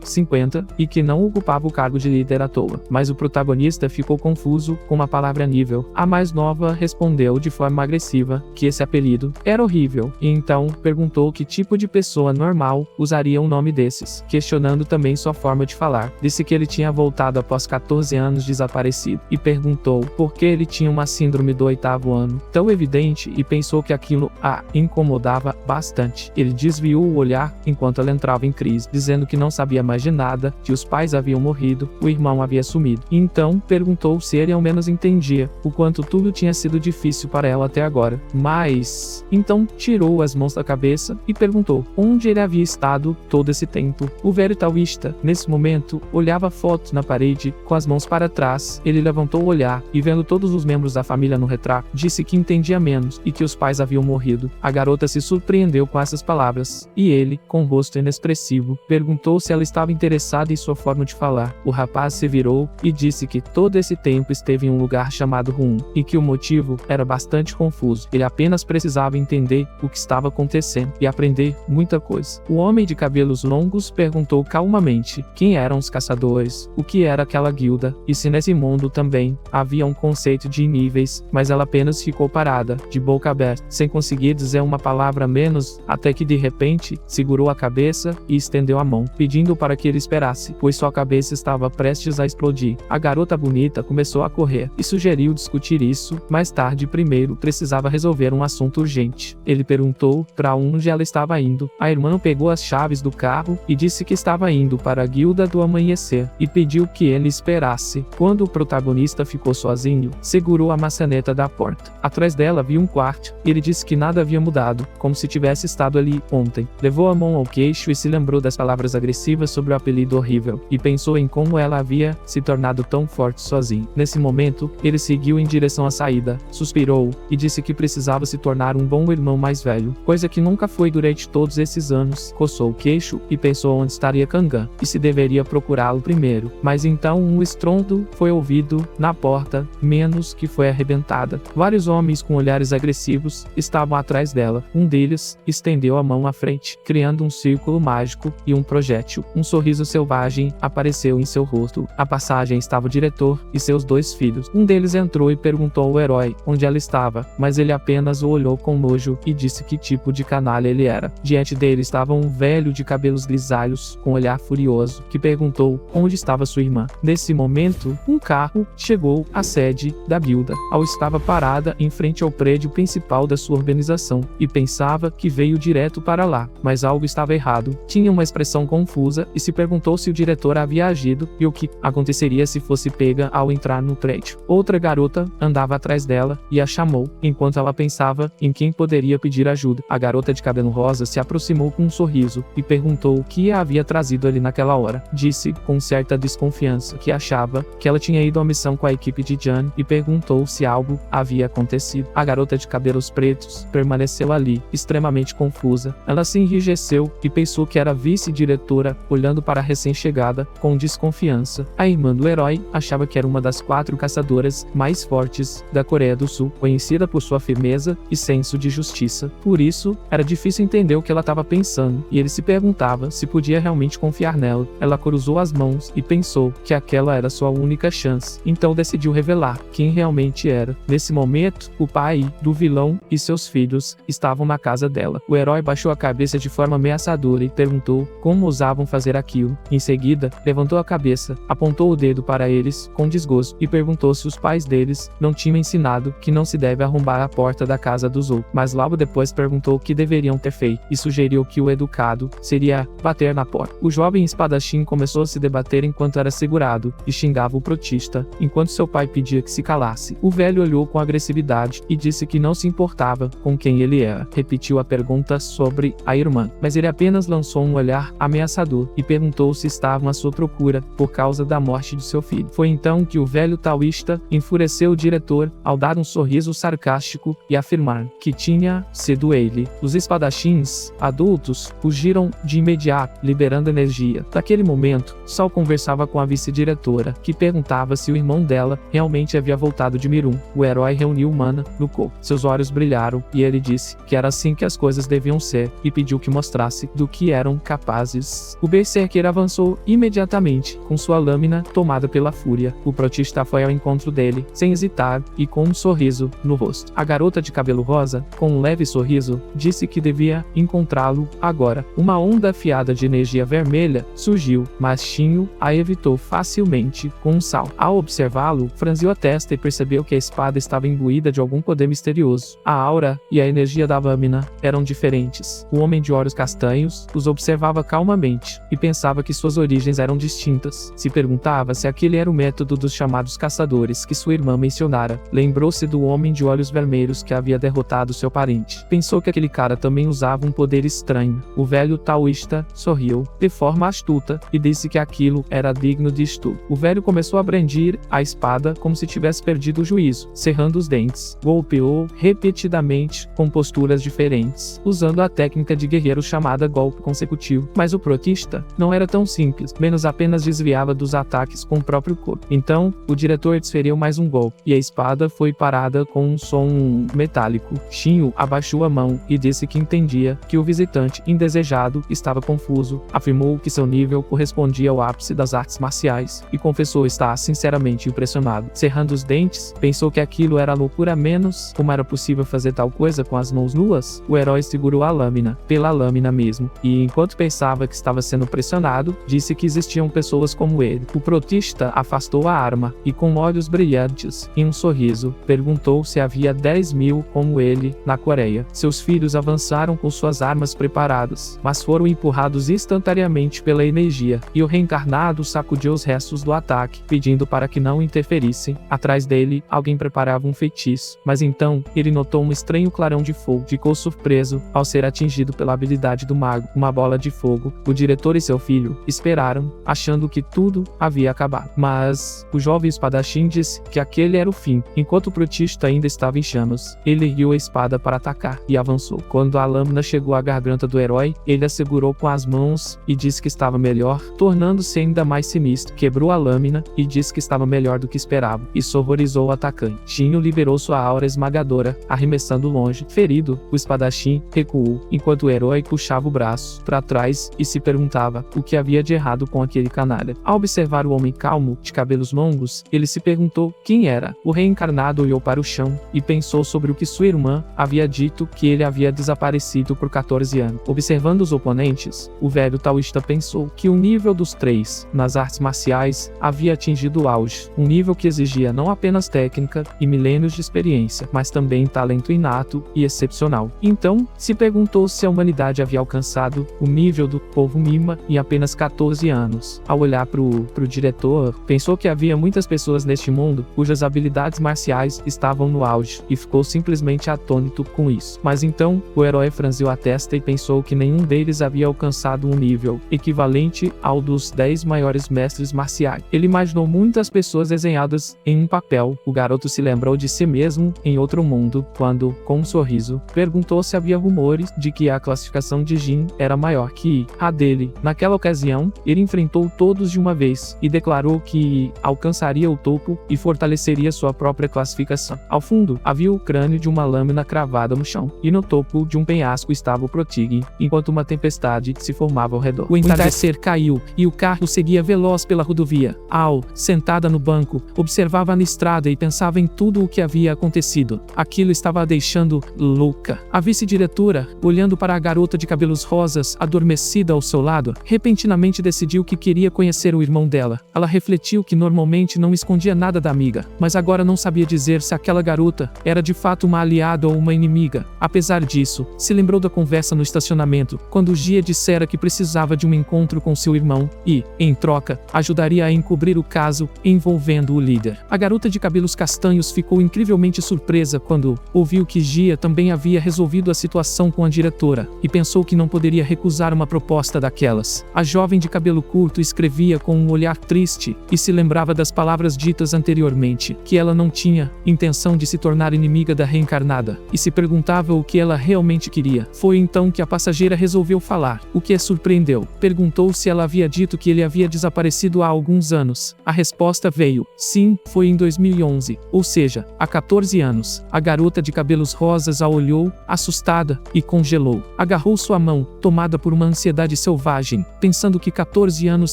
50 e que não ocupava o cargo de líder à toa. Mas o protagonista ficou confuso com a palavra nível. A mais nova respondeu de forma agressiva que esse apelido era horrível e então perguntou que tipo de pessoa normal usaria um nome desses, questionando também sua forma de falar. Disse que ele tinha voltado após 14 anos desaparecido e perguntou por que ele tinha uma síndrome do 8º ano tão evidente e pensou que aquilo a incomodava bastante. Ele desviou o olhar enquanto ela entrava em crise, dizendo que não sabia mais de nada, que os pais haviam morrido, o irmão havia sumido. E então perguntou se ele ao menos entendia o quanto tudo tinha sido difícil para ela até agora. Mas então tirou as mãos da cabeça e perguntou onde ele havia estado todo esse tempo. O velho taoísta, nesse momento, olhava a foto na parede com as mãos para trás. Ele levantou o olhar e, vendo todos os membros da família no retrato, disse que entendia menos e que os pais haviam morrido. A garota se surpreendeu com essas palavras e ele, com o rosto inexpressivo, perguntou se ela estava interessada em sua forma de falar. O rapaz se virou e disse que todo esse tempo esteve em um lugar chamado Rum e que o motivo era bastante confuso. Ele apenas precisava entender o que estava acontecendo e aprender muita coisa. O homem de cabelos longos perguntou calmamente quem eram os caçadores, o que era aquela guilda e se nesse mundo também havia um conceito de níveis, mas ela apenas ficou parada, de boca aberta, sem conseguir dizer uma palavra menos, até que de repente segurou a cabeça e estendeu a mão, pedindo para que ele esperasse, pois sua cabeça estava prestes a explodir. A garota bonita começou a correr e sugeriu discutir isso mais tarde. Primeiro precisava resolver um assunto urgente. Ele perguntou para onde ela estava indo. A irmã pegou as chaves do carro e disse que estava indo para a Guilda do Amanhecer e pediu que ele esperasse. Quando o protagonista ficou sozinho, segurou a maçaneta da porta. Atrás dela havia um quarto. Ele disse que nada havia mudado, como se tivesse estado ali ontem. Levou a mão ao queixo e se lembrou das palavras agressivas sobre o apelido horrível e pensou em como ela havia se tornado tão forte sozinho. Nesse momento, ele seguiu em direção à saída, suspirou e disse que precisava se tornar um bom irmão mais velho, coisa que nunca foi durante todos esses anos. Coçou o queixo e pensou onde estaria Kanga e se deveria procurá-lo primeiro. Mas então um estrondo foi ouvido na porta, menos que foi arrebentada. Vários homens com olhares agressivos estavam atrás dela. Um deles estendeu a mão à frente, criando um círculo mágico e um projétil. Um sorriso selvagem apareceu em seu rosto. À passagem estava o diretor e seus 2 filhos. Um deles entrou e perguntou ao herói onde ela estava, mas ele apenas o olhou com nojo e disse que tipo de canalha ele era. Diante dele estava um velho de cabelos grisalhos, com olhar furioso, que perguntou onde estava sua irmã. Nesse momento, um carro chegou à sede da guilda. Al estava parada em frente ao prédio principal da sua organização e pensava que veio direto para lá, mas algo estava errado. Tinha uma expressão confusa e se perguntou se o diretor havia agido e o que aconteceria se fosse pega ao entrar no prédio. Outra garota andava atrás dela e a chamou, enquanto ela pensava em quem poderia pedir ajuda. A garota de cabelo rosa se aproximou com um sorriso e perguntou o que a havia trazido ali naquela hora. Disse, com certa desconfiança, que achava que ela tinha ido à missão com a equipe de Jan e perguntou se algo havia acontecido. A garota de cabelos pretos permaneceu ali, extremamente confusa. Ela se enrijeceu e pensou que era vice-diretora, olhando para a recém-chegada com desconfiança. A irmã do herói achava que era uma das 4 caçadoras mais fortes da Coreia do Sul, conhecida por sua firmeza e senso de justiça. Por isso, era difícil entender o que ela estava pensando, e ele se perguntava se podia realmente confiar nela. Ela cruzou as mãos e pensou que aquela era sua única chance, então decidiu revelar quem realmente era. Nesse momento, o pai do vilão e seus filhos estavam na casa dela. O herói baixou a cabeça de forma ameaçadora e perguntou como ousavam fazer aquilo. Em seguida, levantou a cabeça, apontou o dedo para eles com desgosto e perguntou se os pais deles não tinham ensinado que não se deve arrombar a porta da casa dos outros. Mas logo depois perguntou o que deveriam ter feito e sugeriu que o educado seria bater na porta. O jovem espadachim começou a se debater enquanto era segurado e xingava o protista, enquanto seu pai pedia que se calasse. O velho olhou com agressividade e disse que não se importava com quem ele era. Repetiu a pergunta sobre a irmã, mas ele apenas lançou um olhar ameaçador e perguntou perguntou se estavam à sua procura, por causa da morte de seu filho. Foi então que o velho taoísta enfureceu o diretor, ao dar um sorriso sarcástico e afirmar que tinha sido ele. Os espadachins, adultos, fugiram de imediato, liberando energia. Naquele momento, Sol conversava com a vice-diretora, que perguntava se o irmão dela realmente havia voltado de Mirum. O herói reuniu Mana no corpo. Seus olhos brilharam, e ele disse que era assim que as coisas deviam ser, e pediu que mostrasse do que eram capazes. O berserker avançou imediatamente, com sua lâmina tomada pela fúria. O protista foi ao encontro dele, sem hesitar, e com um sorriso no rosto. A garota de cabelo rosa, com um leve sorriso, disse que devia encontrá-lo agora. Uma onda afiada de energia vermelha surgiu, mas Shinju a evitou facilmente com um salto. Ao observá-lo, franziu a testa e percebeu que a espada estava imbuída de algum poder misterioso. A aura e a energia da lâmina eram diferentes. O homem de olhos castanhos os observava calmamente e pensava que suas origens eram distintas. Se perguntava se aquele era o método dos chamados caçadores que sua irmã mencionara. Lembrou-se do homem de olhos vermelhos que havia derrotado seu parente. Pensou que aquele cara também usava um poder estranho. O velho taoísta sorriu, de forma astuta, e disse que aquilo era digno de estudo. O velho começou a brandir a espada como se tivesse perdido o juízo, cerrando os dentes. Golpeou repetidamente, com posturas diferentes, usando a técnica de guerreiro chamada golpe consecutivo. Mas o protista não era tão simples, menos apenas desviava dos ataques com o próprio corpo. Então, o diretor desferiu mais um golpe, e a espada foi parada com um som metálico. Shinju abaixou a mão e disse que entendia que o visitante indesejado estava confuso, afirmou que seu nível correspondia ao ápice das artes marciais, e confessou estar sinceramente impressionado. Cerrando os dentes, pensou que aquilo era loucura, menos como era possível fazer tal coisa com as mãos nuas. O herói segurou a lâmina, pela lâmina mesmo, e enquanto pensava que estava sendo pressionado, disse que existiam pessoas como ele. O protista afastou a arma, e com olhos brilhantes, e um sorriso, perguntou se havia 10.000 como ele na Coreia. Seus filhos avançaram com suas armas preparadas, mas foram empurrados instantaneamente pela energia, e o reencarnado sacudiu os restos do ataque, pedindo para que não interferissem. Atrás dele, alguém preparava um feitiço, mas então, ele notou um estranho clarão de fogo. Ficou surpreso ao ser atingido pela habilidade do mago, uma bola de fogo. O diretor e seu filho esperaram, achando que tudo havia acabado. Mas o jovem espadachim disse que aquele era o fim. Enquanto o protista ainda estava em chamas, ele ergueu a espada para atacar e avançou. Quando a lâmina chegou à garganta do herói, ele a segurou com as mãos e disse que estava melhor, tornando-se ainda mais sinistro. Quebrou a lâmina e disse que estava melhor do que esperava. Isso horrorizou o atacante. Shinju liberou sua aura esmagadora, arremessando longe. Ferido, o espadachim recuou, enquanto o herói puxava o braço para trás e se perguntava o que havia de errado com aquele canalha. Ao observar o homem calmo, de cabelos longos, ele se perguntou quem era. O reencarnado olhou para o chão e pensou sobre o que sua irmã havia dito, que ele havia desaparecido por 14 anos. Observando os oponentes, o velho taoísta pensou que o nível dos três nas artes marciais havia atingido o auge, um nível que exigia não apenas técnica e milênios de experiência, mas também talento inato e excepcional. Então, se perguntou se a humanidade havia alcançado o nível do povo Mima em apenas 14 anos. Ao olhar pro diretor, pensou que havia muitas pessoas neste mundo cujas habilidades marciais estavam no auge, e ficou simplesmente atônito com isso. Mas então, o herói franziu a testa e pensou que nenhum deles havia alcançado um nível equivalente ao dos 10 maiores mestres marciais. Ele imaginou muitas pessoas desenhadas em um papel. O garoto se lembrou de si mesmo em outro mundo, quando, com um sorriso, perguntou se havia rumores de que a classificação de Jin era maior que a dele. Naquela ocasião, ele enfrentou todos de uma vez, e declarou que alcançaria o topo e fortaleceria sua própria classificação. Ao fundo, havia o crânio de uma lâmina cravada no chão, e no topo de um penhasco estava o Protig, enquanto uma tempestade se formava ao redor. O entardecer caiu, e o carro seguia veloz pela rodovia. Al, sentada no banco, observava na estrada e pensava em tudo o que havia acontecido. Aquilo estava a deixando louca. A vice-diretora, olhando para a garota de cabelos rosas, adormecida ao seu lado, repentinamente decidiu que queria conhecer o irmão dela. Ela refletiu que normalmente não escondia nada da amiga, mas agora não sabia dizer se aquela garota era de fato uma aliada ou uma inimiga. Apesar disso, se lembrou da conversa no estacionamento, quando Gia dissera que precisava de um encontro com seu irmão e, em troca, ajudaria a encobrir o caso envolvendo o líder. A garota de cabelos castanhos ficou incrivelmente surpresa quando ouviu que Gia também havia resolvido a situação com a diretora, e pensou que não poderia recusar uma proposta daquelas. A jovem de cabelo curto escrevia com um olhar triste, e se lembrava das palavras ditas anteriormente, que ela não tinha intenção de se tornar inimiga da reencarnada, e se perguntava o que ela realmente queria. Foi então que a passageira resolveu falar, o que a surpreendeu. Perguntou se ela havia dito que ele havia desaparecido há alguns anos. A resposta veio, sim, foi em 2011, ou seja, há 14 anos. A garota de cabelos rosas a olhou, assustada, e congelou. Agarrou sua mão, tomada por uma ansiedade selvagem, pensando que 14 anos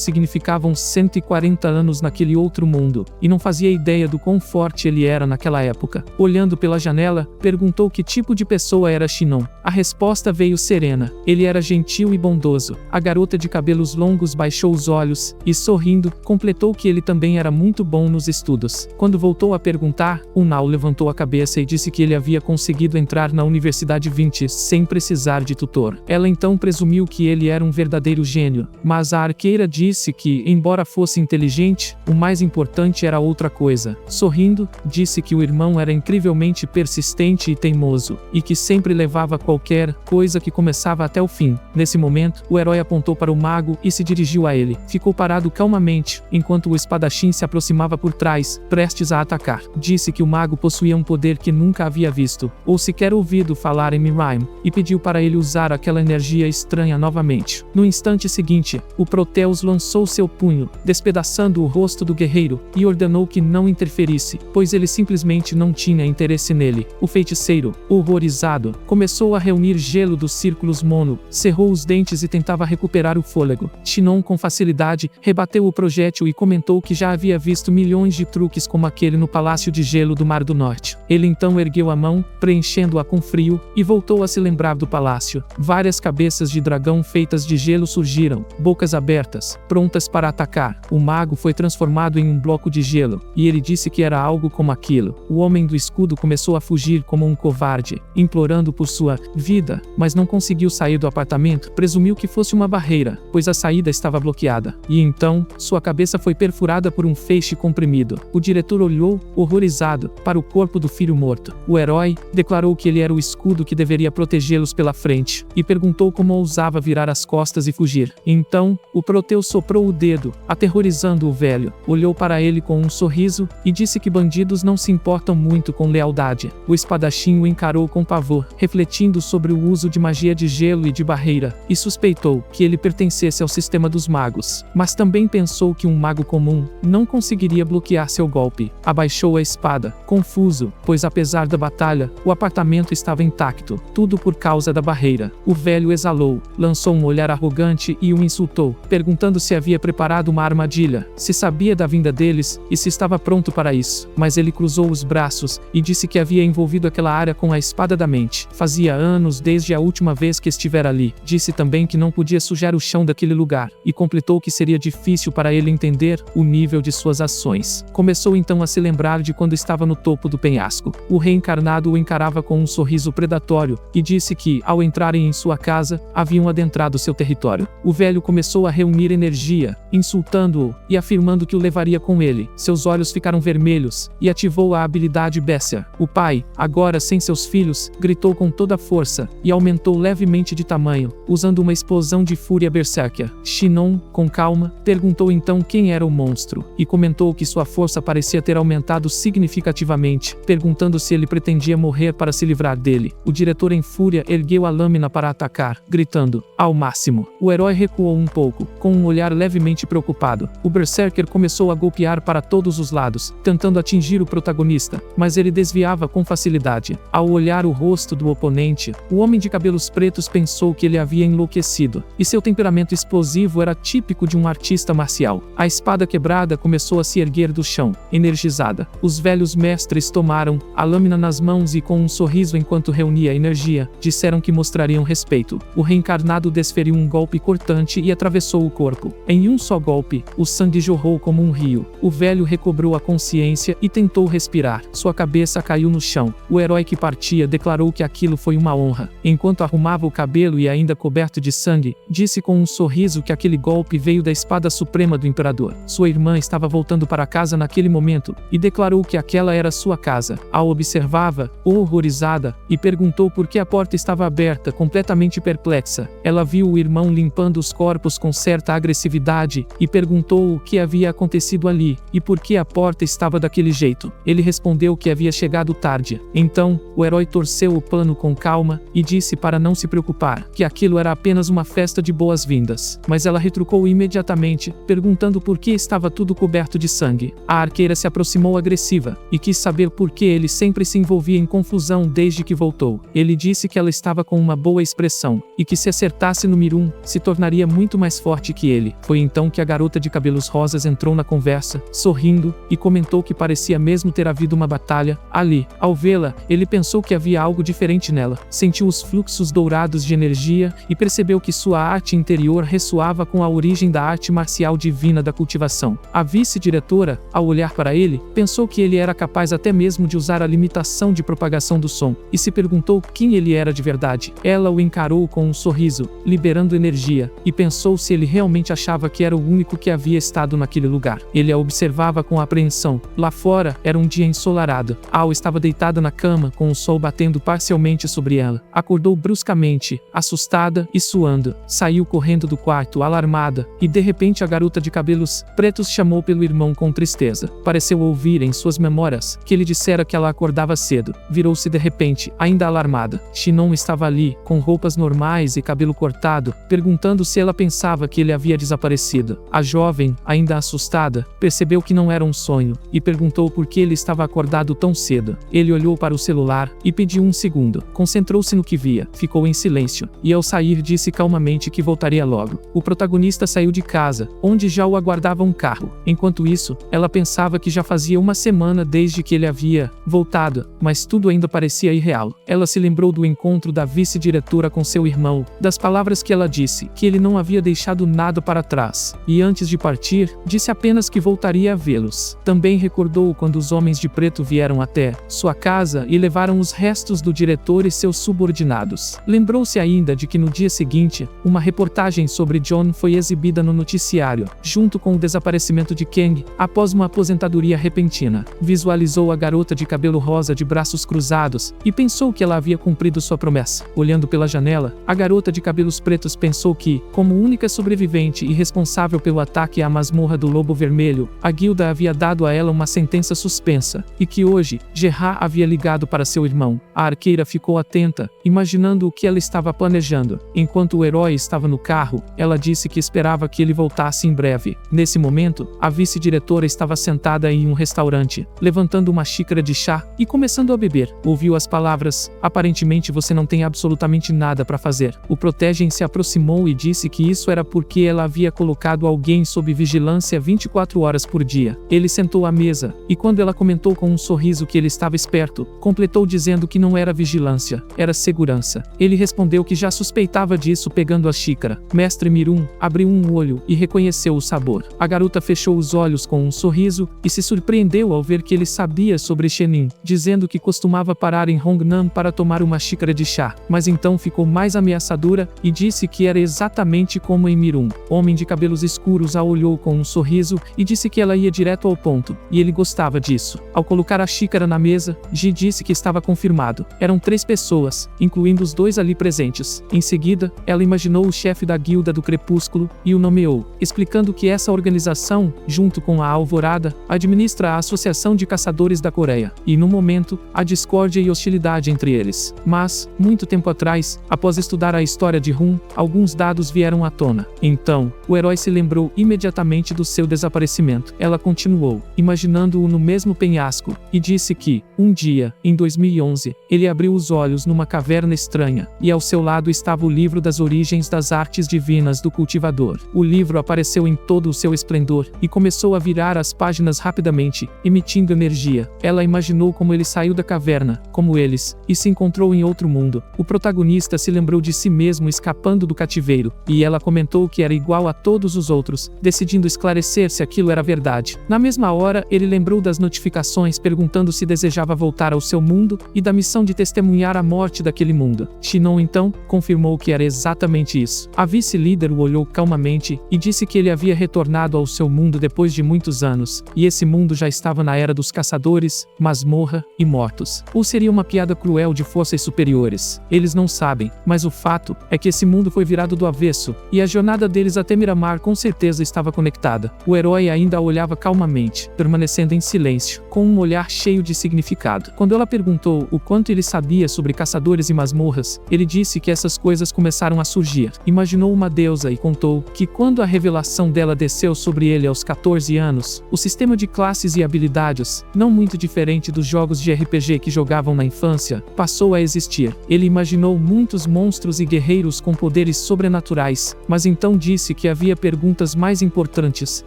significavam 140 anos naquele outro mundo, e não fazia ideia do quão forte ele era naquela época. Olhando pela janela, perguntou que tipo de pessoa era Shinon. A resposta veio serena. Ele era gentil e bondoso. A garota de cabelos longos baixou os olhos e, sorrindo, completou que ele também era muito bom nos estudos. Quando voltou a perguntar, Unal levantou a cabeça e disse que ele havia conseguido entrar na Universidade 20 sem precisar de tutor. Ela então presumiu que ele era um verdadeiro gênio, mas a arqueira disse que, embora fosse inteligente, o mais importante era outra coisa. Sorrindo, disse que o irmão era incrivelmente persistente e teimoso, e que sempre levava qualquer coisa que começava até o fim. Nesse momento, o herói apontou para o mago e se dirigiu a ele. Ficou parado calmamente, enquanto o espadachim se aproximava por trás, prestes a atacar. Disse que o mago possuía um poder que nunca havia visto, ou sequer ouvido falar em Miraim, e pediu para ele usar aquela energia estranha novamente. No instante seguinte, o Proteus lançou seu punho, despedaçando o rosto do guerreiro, e ordenou que não interferisse, pois ele simplesmente não tinha interesse nele. O feiticeiro, horrorizado, começou a reunir gelo dos círculos mono, cerrou os dentes e tentava recuperar o fôlego. Shinon, com facilidade, rebateu o projétil e comentou que já havia visto milhões de truques como aquele no Palácio de Gelo do Mar do Norte. Ele então ergueu a mão, preenchendo-a com frio, e voltou a se lembrar do palácio. Várias cabeças de dragão feitas de gelo surgiram, bocas abertas, prontas para atacar. O mago foi transformado em um bloco de gelo, e ele disse que era algo como aquilo. O homem do escudo começou a fugir como um covarde, implorando por sua vida, mas não conseguiu sair do apartamento. Presumiu que fosse uma barreira, pois a saída estava bloqueada. E então, sua cabeça foi perfurada por um feixe comprimido. O diretor olhou, horrorizado, para o corpo do filho morto. O herói declarou que ele era o escudo que deveria protegê-los pela frente, e perguntou como ousava virar as costas e fugir. Então, o Proteus soprou o dedo, aterrorizando o velho. Olhou para ele com um sorriso, e disse que bandidos não se importam muito com lealdade. O espadachim o encarou com pavor, refletindo sobre o uso de magia de gelo e de barreira, e suspeitou que ele pertencesse ao sistema dos magos. Mas também pensou que um mago comum não conseguiria bloquear seu golpe. Abaixou a espada, confuso, pois apesar da batalha, o apartamento estava intacto, tudo por causa da barreira. O velho exalou, lançou um olhar arrogante e o insultou, perguntando se havia preparado uma armadilha, se sabia da vinda deles e se estava pronto para isso. Mas ele cruzou os braços e disse que havia envolvido aquela área com a espada da mente. Fazia anos desde a última vez que estivera ali. Disse também que não podia sujar o chão daquele lugar, e completou que seria difícil para ele entender o nível de suas ações. Começou então a se lembrar de quando estava no topo do penhasco. O reencarnado o encarava com um sorriso predatório, e disse que, ao entrarem em sua casa, haviam adentrado seu território. O velho começou a reunir energia, insultando-o, e afirmando que o levaria com ele. Seus olhos ficaram vermelhos, e ativou a habilidade Besser. O pai, agora sem seus filhos, gritou com toda a força, e aumentou levemente de tamanho, usando uma explosão de fúria berserker. Shinon, com calma, perguntou então quem era o monstro, e comentou que sua força parecia ter aumentado significativamente, perguntando se ele pretendia morrer para se livrar dele. O diretor em fúria ergueu a lâmina para atacar, gritando, ao máximo. O herói recuou um pouco, com um olhar levemente preocupado. O berserker começou a golpear para todos os lados, tentando atingir o protagonista, mas ele desviava com facilidade. Ao olhar o rosto do oponente, o homem de cabelos pretos pensou que ele havia enlouquecido, e seu temperamento explosivo era típico de um artista marcial. A espada quebrada começou a se erguer do chão, energizada. Os velhos mestres tomaram a lâmina nas mãos e, com um sorriso enquanto reunia energia, disseram que mostrariam respeito. O reencarnado desferiu um golpe cortante e atravessou o corpo. Em um só golpe, o sangue jorrou como um rio. O velho recobrou a consciência e tentou respirar. Sua cabeça caiu no chão. O herói que partia declarou que aquilo foi uma honra. Enquanto arrumava o cabelo e ainda coberto de sangue, disse com um sorriso que aquele golpe veio da espada suprema do imperador. Sua irmã estava voltando para casa naquele momento, e declarou que aquela era sua casa. A observava, horrorizada, e perguntou por que a porta estava aberta, completamente perplexa. Ela viu o irmão limpando os corpos corpos com certa agressividade e perguntou o que havia acontecido ali e por que a porta estava daquele jeito. Ele respondeu que havia chegado tarde. Então, o herói torceu o pano com calma e disse para não se preocupar, que aquilo era apenas uma festa de boas-vindas. Mas ela retrucou imediatamente, perguntando por que estava tudo coberto de sangue. A arqueira se aproximou agressiva e quis saber por que ele sempre se envolvia em confusão desde que voltou. Ele disse que ela estava com uma boa expressão e que se acertasse no Mirum, se tornaria muito mais forte que ele. Foi então que a garota de cabelos rosas entrou na conversa, sorrindo, e comentou que parecia mesmo ter havido uma batalha ali. Ao vê-la, ele pensou que havia algo diferente nela, sentiu os fluxos dourados de energia e percebeu que sua arte interior ressoava com a origem da arte marcial divina da cultivação. A vice-diretora, ao olhar para ele, pensou que ele era capaz até mesmo de usar a limitação de propagação do som, e se perguntou quem ele era de verdade. Ela o encarou com um sorriso, liberando energia, e pensou se ele realmente achava que era o único que havia estado naquele lugar. Ele a observava com apreensão. Lá fora, era um dia ensolarado. Al estava deitada na cama, com o sol batendo parcialmente sobre ela. Acordou bruscamente, assustada e suando. Saiu correndo do quarto, alarmada, e de repente a garota de cabelos pretos chamou pelo irmão com tristeza. Pareceu ouvir em suas memórias que ele dissera que ela acordava cedo. Virou-se de repente, ainda alarmada. Shinon estava ali, com roupas normais e cabelo cortado, perguntando se ela pensava que ele havia desaparecido. A jovem, ainda assustada, percebeu que não era um sonho, e perguntou por que ele estava acordado tão cedo. Ele olhou para o celular e pediu um segundo. Concentrou-se no que via, ficou em silêncio, e ao sair disse calmamente que voltaria logo. O protagonista saiu de casa, onde já o aguardava um carro. Enquanto isso, ela pensava que já fazia uma semana desde que ele havia voltado, mas tudo ainda parecia irreal. Ela se lembrou do encontro da vice-diretora com seu irmão, das palavras que ela disse, que ele não havia deixado nada para trás, e antes de partir, disse apenas que voltaria a vê-los. Também recordou quando os homens de preto vieram até sua casa e levaram os restos do diretor e seus subordinados. Lembrou-se ainda de que no dia seguinte, uma reportagem sobre John foi exibida no noticiário, junto com o desaparecimento de Kang, após uma aposentadoria repentina. Visualizou a garota de cabelo rosa de braços cruzados, e pensou que ela havia cumprido sua promessa. Olhando pela janela, a garota de cabelos pretos pensou que, como única sobrevivente e responsável pelo ataque à masmorra do Lobo Vermelho, a guilda havia dado a ela uma sentença suspensa, e que hoje, Gerard havia ligado para seu irmão. A arqueira ficou atenta, imaginando o que ela estava planejando. Enquanto o herói estava no carro, ela disse que esperava que ele voltasse em breve. Nesse momento, a vice-diretora estava sentada em um restaurante, levantando uma xícara de chá e começando a beber. Ouviu as palavras: "Aparentemente você não tem absolutamente nada para fazer." O protégem se aproximou e disse que isso era porque ela havia colocado alguém sob vigilância 24 horas por dia. Ele sentou à mesa, e quando ela comentou com um sorriso que ele estava esperto, completou dizendo que não era vigilância, era segurança. Ele respondeu que já suspeitava disso pegando a xícara. Mestre Mirum abriu um olho e reconheceu o sabor. A garota fechou os olhos com um sorriso e se surpreendeu ao ver que ele sabia sobre Chenin, dizendo que costumava parar em Hongnan para tomar uma xícara de chá, mas então ficou mais ameaçadora e disse que era exatamente como em Mirum. Homem de cabelos escuros a olhou com um sorriso e disse que ela ia direto ao ponto, e ele gostava disso. Ao colocar a xícara na mesa, Ji disse que estava confirmado. Eram 3 pessoas, incluindo os 2 ali presentes. Em seguida, ela imaginou o chefe da guilda do Crepúsculo e o nomeou, explicando que essa organização, junto com a Alvorada, administra a Associação de Caçadores da Coreia, e no momento, há discórdia e hostilidade entre eles. Mas, muito tempo atrás, após estudar a história de Hun, alguns dados vieram à tona. Então, o herói se lembrou imediatamente do seu desaparecimento. Ela continuou, imaginando-o no mesmo penhasco, e disse que, um dia, em 2011, ele abriu os olhos numa caverna estranha, e ao seu lado estava o livro das origens das artes divinas do cultivador. O livro apareceu em todo o seu esplendor, e começou a virar as páginas rapidamente, emitindo energia. Ela imaginou como ele saiu da caverna, como eles, e se encontrou em outro mundo. O protagonista se lembrou de si mesmo escapando do cativeiro, e ela comentou que era igual a todos os outros, decidindo esclarecer se aquilo era verdade. Na mesma hora, ele lembrou das notificações perguntando se desejava voltar ao seu mundo, e da missão de testemunhar a morte daquele mundo. Shinon então, confirmou que era exatamente isso. A vice-líder o olhou calmamente, e disse que ele havia retornado ao seu mundo depois de muitos anos, e esse mundo já estava na era dos caçadores, masmorra e mortos. Ou seria uma piada cruel de forças superiores? Eles não sabem, mas o fato é que esse mundo foi virado do avesso, isso, e a jornada deles até Miramar com certeza estava conectada. O herói ainda a olhava calmamente, permanecendo em silêncio, com um olhar cheio de significado. Quando ela perguntou o quanto ele sabia sobre caçadores e masmorras, ele disse que essas coisas começaram a surgir. Imaginou uma deusa e contou que quando a revelação dela desceu sobre ele aos 14 anos, o sistema de classes e habilidades, não muito diferente dos jogos de RPG que jogavam na infância, passou a existir. Ele imaginou muitos monstros e guerreiros com poderes sobrenaturais, mas então disse que havia perguntas mais importantes.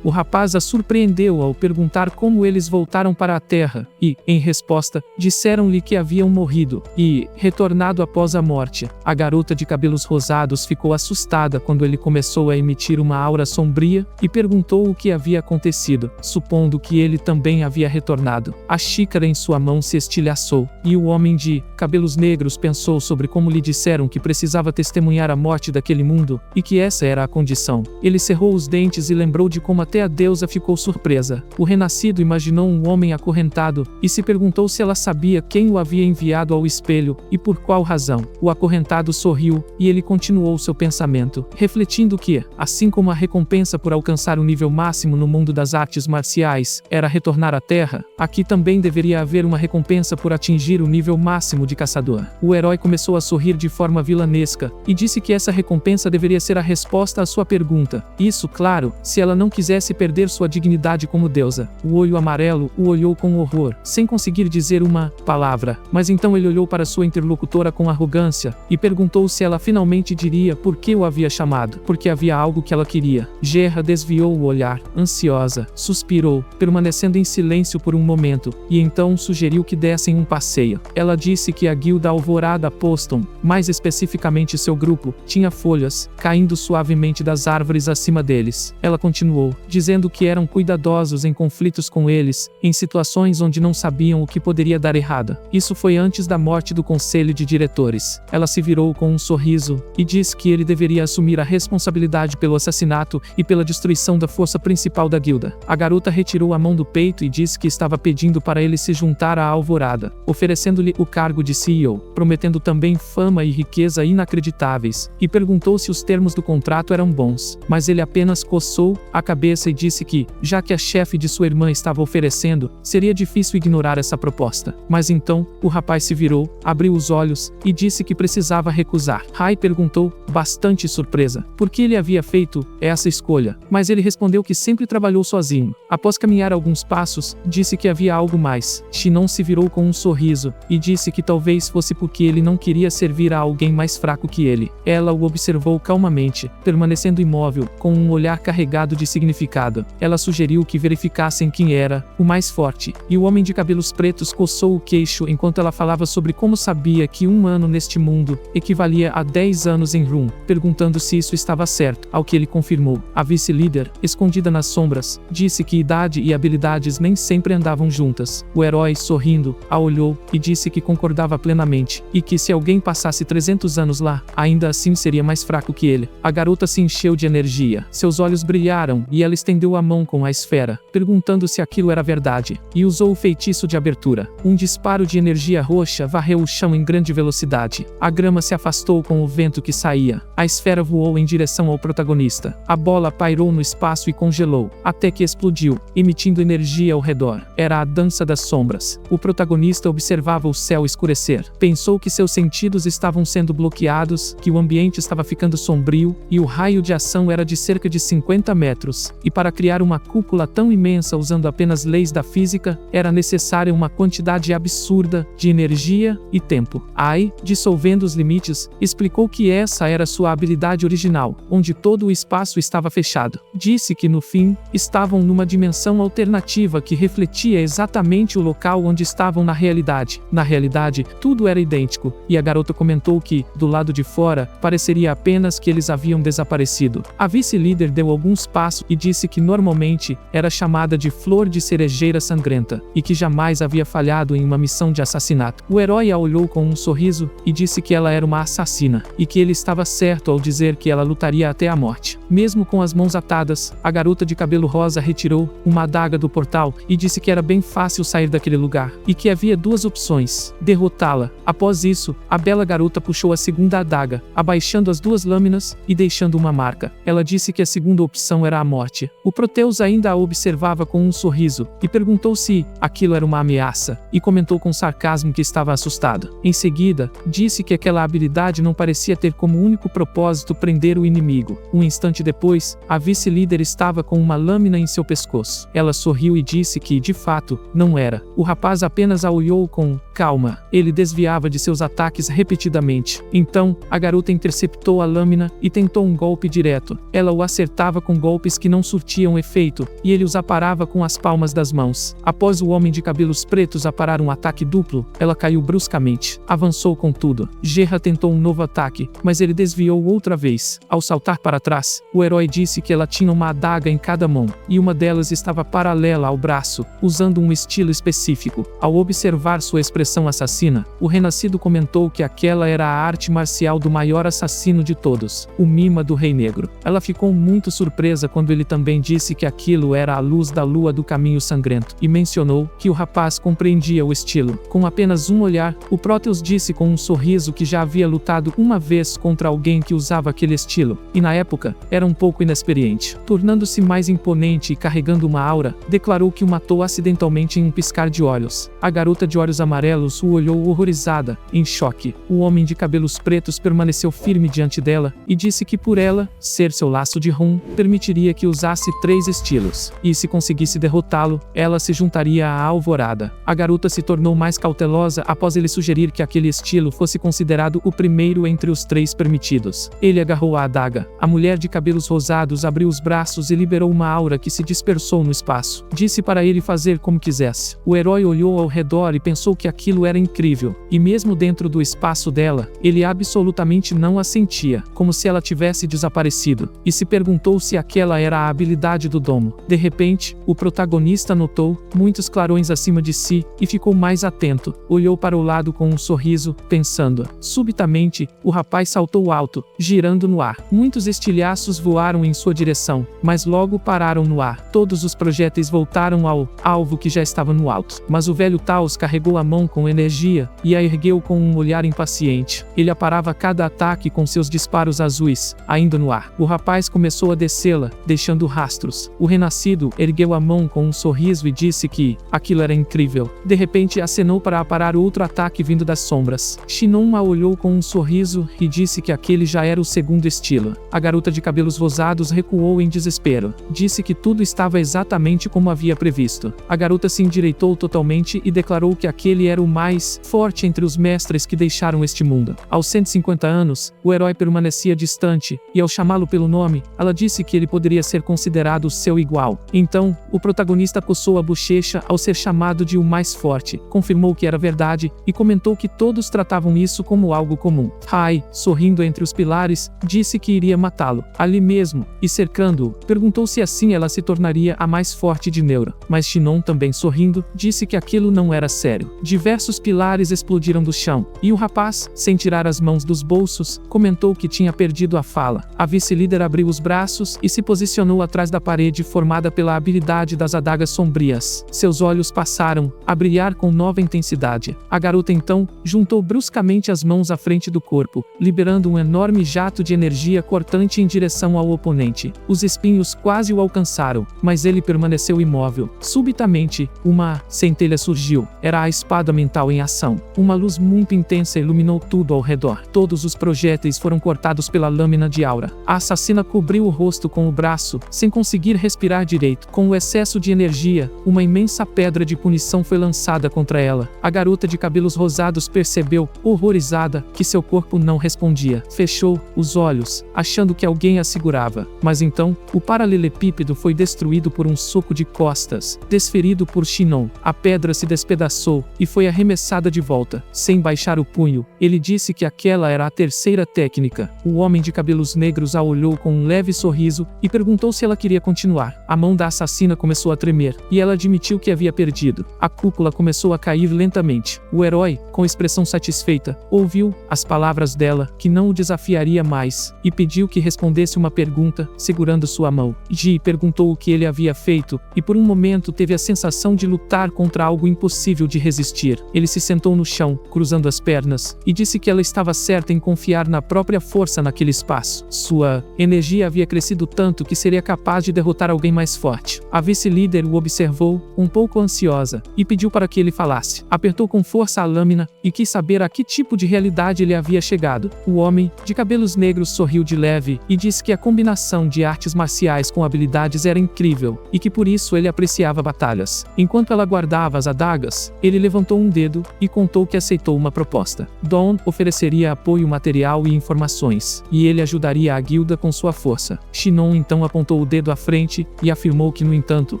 O rapaz a surpreendeu ao perguntar como eles voltaram para a Terra, e, em resposta, disseram-lhe que haviam morrido e retornado após a morte. A garota de cabelos rosados ficou assustada quando ele começou a emitir uma aura sombria e perguntou o que havia acontecido, supondo que ele também havia retornado. A xícara em sua mão se estilhaçou, e o homem de cabelos negros pensou sobre como lhe disseram que precisava testemunhar a morte daquele mundo, e que essa era a condição. Ele cerrou os dentes e lembrou de como até a deusa ficou surpresa. O renascido imaginou um homem acorrentado, e se perguntou se ela sabia quem o havia enviado ao espelho, e por qual razão. O acorrentado sorriu, e ele continuou seu pensamento, refletindo que, assim como a recompensa por alcançar o nível máximo no mundo das artes marciais era retornar à Terra, aqui também deveria haver uma recompensa por atingir o nível máximo de caçador. O herói começou a sorrir de forma vilanesca, e disse que essa recompensa deveria ser a resposta à sua pergunta. Isso, claro, se ela não quisesse perder sua dignidade como deusa. O olho amarelo o olhou com horror, sem conseguir dizer uma palavra, mas então ele olhou para sua interlocutora com arrogância, e perguntou se ela finalmente diria por que o havia chamado, porque havia algo que ela queria. Gerra desviou o olhar, ansiosa, suspirou, permanecendo em silêncio por um momento, e então sugeriu que dessem um passeio. Ela disse que a guilda Alvorada Poston, mais especificamente seu grupo, tinha folhas caindo suavemente das árvores acima deles. Ela continuou, dizendo que eram cuidadosos em conflitos com eles, em situações onde não sabiam o que poderia dar errado. Isso foi antes da morte do conselho de diretores. Ela se virou com um sorriso, e disse que ele deveria assumir a responsabilidade pelo assassinato e pela destruição da força principal da guilda. A garota retirou a mão do peito e disse que estava pedindo para ele se juntar à Alvorada, oferecendo-lhe o cargo de CEO, prometendo também fama e riqueza inacreditáveis, e perguntou se os termos do contrato eram bons, mas ele apenas coçou a cabeça e disse que, já que a chefe de sua irmã estava oferecendo, seria difícil ignorar essa proposta. Mas então, o rapaz se virou, abriu os olhos, e disse que precisava recusar. Rai perguntou, bastante surpresa, por que ele havia feito essa escolha, mas ele respondeu que sempre trabalhou sozinho. Após caminhar alguns passos, disse que havia algo mais. Shinon se virou com um sorriso, e disse que talvez fosse porque ele não queria servir a alguém mais fraco que ele. Ela o observou calmamente, permanecendo imóvel, com um olhar carregado de significado. Ela sugeriu que verificassem quem era o mais forte, e o homem de cabelos pretos coçou o queixo enquanto ela falava sobre como sabia que um ano neste mundo equivalia a 10 anos em Rum, perguntando se isso estava certo, ao que ele confirmou. A vice-líder, escondida nas sombras, disse que idade e habilidades nem sempre andavam juntas. O herói, sorrindo, a olhou, e disse que concordava plenamente, e que se alguém passasse 300 anos lá, ainda assim seria mais fraco que ele. A garota se encheu de energia. Seus olhos brilharam, e ela estendeu a mão com a esfera, perguntando se aquilo era verdade, e usou o feitiço de abertura. Um disparo de energia roxa varreu o chão em grande velocidade. A grama se afastou com o vento que saía. A esfera voou em direção ao protagonista. A bola pairou no espaço e congelou, até que explodiu, emitindo energia ao redor. Era a dança das sombras. O protagonista observava o céu escurecer. Pensou que seus sentidos estavam sendo bloqueados, que o ambiente estava ficando sombrio, e o raio de ação era de cerca de 50 metros, e para criar uma cúpula tão imensa usando apenas leis da física, era necessária uma quantidade absurda de energia e tempo. Ai, dissolvendo os limites, explicou que essa era sua habilidade original, onde todo o espaço estava fechado. Disse que no fim, estavam numa dimensão alternativa que refletia exatamente o local onde estavam na realidade. Na realidade, tudo era idêntico, e a garota comentou que, do lado de fora, pareceria apenas que eles haviam desaparecido. A vice-líder deu alguns passos e disse que normalmente era chamada de Flor de Cerejeira Sangrenta, e que jamais havia falhado em uma missão de assassinato. O herói a olhou com um sorriso, e disse que ela era uma assassina, e que ele estava certo ao dizer que ela lutaria até a morte. Mesmo com as mãos atadas, a garota de cabelo rosa retirou uma adaga do portal, e disse que era bem fácil sair daquele lugar, e que havia duas opções: derrotá-la. Após isso, a bela garota puxou a segunda adaga, abaixando as duas lâminas, olhos e deixando uma marca. Ela disse que a segunda opção era a morte. O Proteus ainda a observava com um sorriso e perguntou se aquilo era uma ameaça, e comentou com sarcasmo que estava assustado. Em seguida, disse que aquela habilidade não parecia ter como único propósito prender o inimigo. Um instante depois, a vice-líder estava com uma lâmina em seu pescoço. Ela sorriu e disse que, de fato, não era. O rapaz apenas a olhou com calma. Ele desviava de seus ataques repetidamente. Então, a garota interceptou a lâmina e tentou um golpe direto. Ela o acertava com golpes que não surtiam efeito, e ele os aparava com as palmas das mãos. Após o homem de cabelos pretos aparar um ataque duplo, ela caiu bruscamente. Avançou com tudo. Gerra tentou um novo ataque, mas ele desviou outra vez. Ao saltar para trás, o herói disse que ela tinha uma adaga em cada mão, e uma delas estava paralela ao braço, usando um estilo específico. Ao observar sua expressão assassina, o renascido comentou que aquela era a arte marcial do maior assassino de todos, o Mima do Rei Negro. Ela ficou muito surpresa quando ele também disse que aquilo era a luz da lua do caminho sangrento, e mencionou que o rapaz compreendia o estilo. Com apenas um olhar, o Proteus disse com um sorriso que já havia lutado uma vez contra alguém que usava aquele estilo, e na época, era um pouco inexperiente. Tornando-se mais imponente e carregando uma aura, declarou que o matou acidentalmente em um piscar de olhos. A garota de olhos amarelos o olhou horrorizada, em choque. O homem de cabelos pretos permaneceu firme diante dela, e disse que por ela, ser seu laço de rum, permitiria que usasse 3 estilos, e se conseguisse derrotá-lo, ela se juntaria à Alvorada. A garota se tornou mais cautelosa após ele sugerir que aquele estilo fosse considerado o primeiro entre os 3 permitidos. Ele agarrou a adaga. A mulher de cabelos rosados abriu os braços e liberou uma aura que se dispersou no espaço. Disse para ele fazer como quisesse. O herói olhou ao redor e pensou que aquilo era incrível, e mesmo dentro do espaço dela, ele absolutamente não a sentia, como se ela tivesse desaparecido, e se perguntou se aquela era a habilidade do domo. De repente, o protagonista notou muitos clarões acima de si e ficou mais atento. Olhou para o lado com um sorriso, pensando. Subitamente, o rapaz saltou alto, girando no ar. Muitos estilhaços voaram em sua direção, mas logo pararam no ar. Todos os projéteis voltaram ao alvo que já estava no alto. Mas o velho Taos carregou a mão com energia e a ergueu com um olhar impaciente. Ele aparava cada ataque com seus disparos azuis, ainda no ar. O rapaz começou a descê-la, deixando rastros. O renascido ergueu a mão com um sorriso e disse que aquilo era incrível. De repente acenou para aparar outro ataque vindo das sombras. Shinon a olhou com um sorriso e disse que aquele já era o segundo estilo. A garota de cabelos rosados recuou em desespero. Disse que tudo estava exatamente como havia previsto. A garota se endireitou totalmente e declarou que aquele era o mais forte entre os mestres que deixaram este mundo. Aos 150 anos, o herói permanecia distante, e ao chamá-lo pelo nome, ela disse que ele poderia ser considerado seu igual. Então, o protagonista coçou a bochecha ao ser chamado de o mais forte, confirmou que era verdade, e comentou que todos tratavam isso como algo comum. Hai, sorrindo entre os pilares, disse que iria matá-lo, ali mesmo, e cercando-o, perguntou se assim ela se tornaria a mais forte de Neura. Mas Shinon, também sorrindo, disse que aquilo não era sério. Diversos pilares explodiram do chão, e o rapaz, sem tirar as mãos dos bolsos, comentou que tinha perdido a fala. A vice-líder abriu os braços e se posicionou atrás da parede formada pela habilidade das adagas sombrias. Seus olhos passaram a brilhar com nova intensidade. A garota então juntou bruscamente as mãos à frente do corpo, liberando um enorme jato de energia cortante em direção ao oponente. Os espinhos quase o alcançaram, mas ele permaneceu imóvel. Subitamente, uma centelha surgiu. Era a espada mental em ação. Uma luz muito intensa iluminou tudo ao redor. Todos os projéteis foram cortados pela lâmina de aura. A assassina cobriu o rosto com o braço, sem conseguir respirar direito. Com o excesso de energia, uma imensa pedra de punição foi lançada contra ela. A garota de cabelos rosados percebeu, horrorizada, que seu corpo não respondia. Fechou os olhos, achando que alguém a segurava. Mas então, o paralelepípedo foi destruído por um soco de costas, desferido por Shinon. A pedra se despedaçou e foi arremessada de volta. Sem baixar o punho, ele disse que aquela era a terceira técnica. O homem de cabelos negros a olhou com um leve sorriso e perguntou se ela queria continuar. A mão da assassina começou a tremer, e ela admitiu que havia perdido. A cúpula começou a cair lentamente. O herói, com expressão satisfeita, ouviu as palavras dela, que não o desafiaria mais, e pediu que respondesse uma pergunta, segurando sua mão. Ji perguntou o que ele havia feito, e por um momento teve a sensação de lutar contra algo impossível de resistir. Ele se sentou no chão, cruzando as pernas, e disse que ela estava certa em confiar na própria força naquele naquele espaço. Sua energia havia crescido tanto que seria capaz de derrotar alguém mais forte. A vice-líder o observou, um pouco ansiosa, e pediu para que ele falasse. Apertou com força a lâmina e quis saber a que tipo de realidade ele havia chegado. O homem, de cabelos negros, sorriu de leve e disse que a combinação de artes marciais com habilidades era incrível e que por isso ele apreciava batalhas. Enquanto ela guardava as adagas, ele levantou um dedo e contou que aceitou uma proposta. Dawn ofereceria apoio material e informações, e ele ajudaria a guilda com sua força. Shinon então apontou o dedo à frente e afirmou que, no entanto,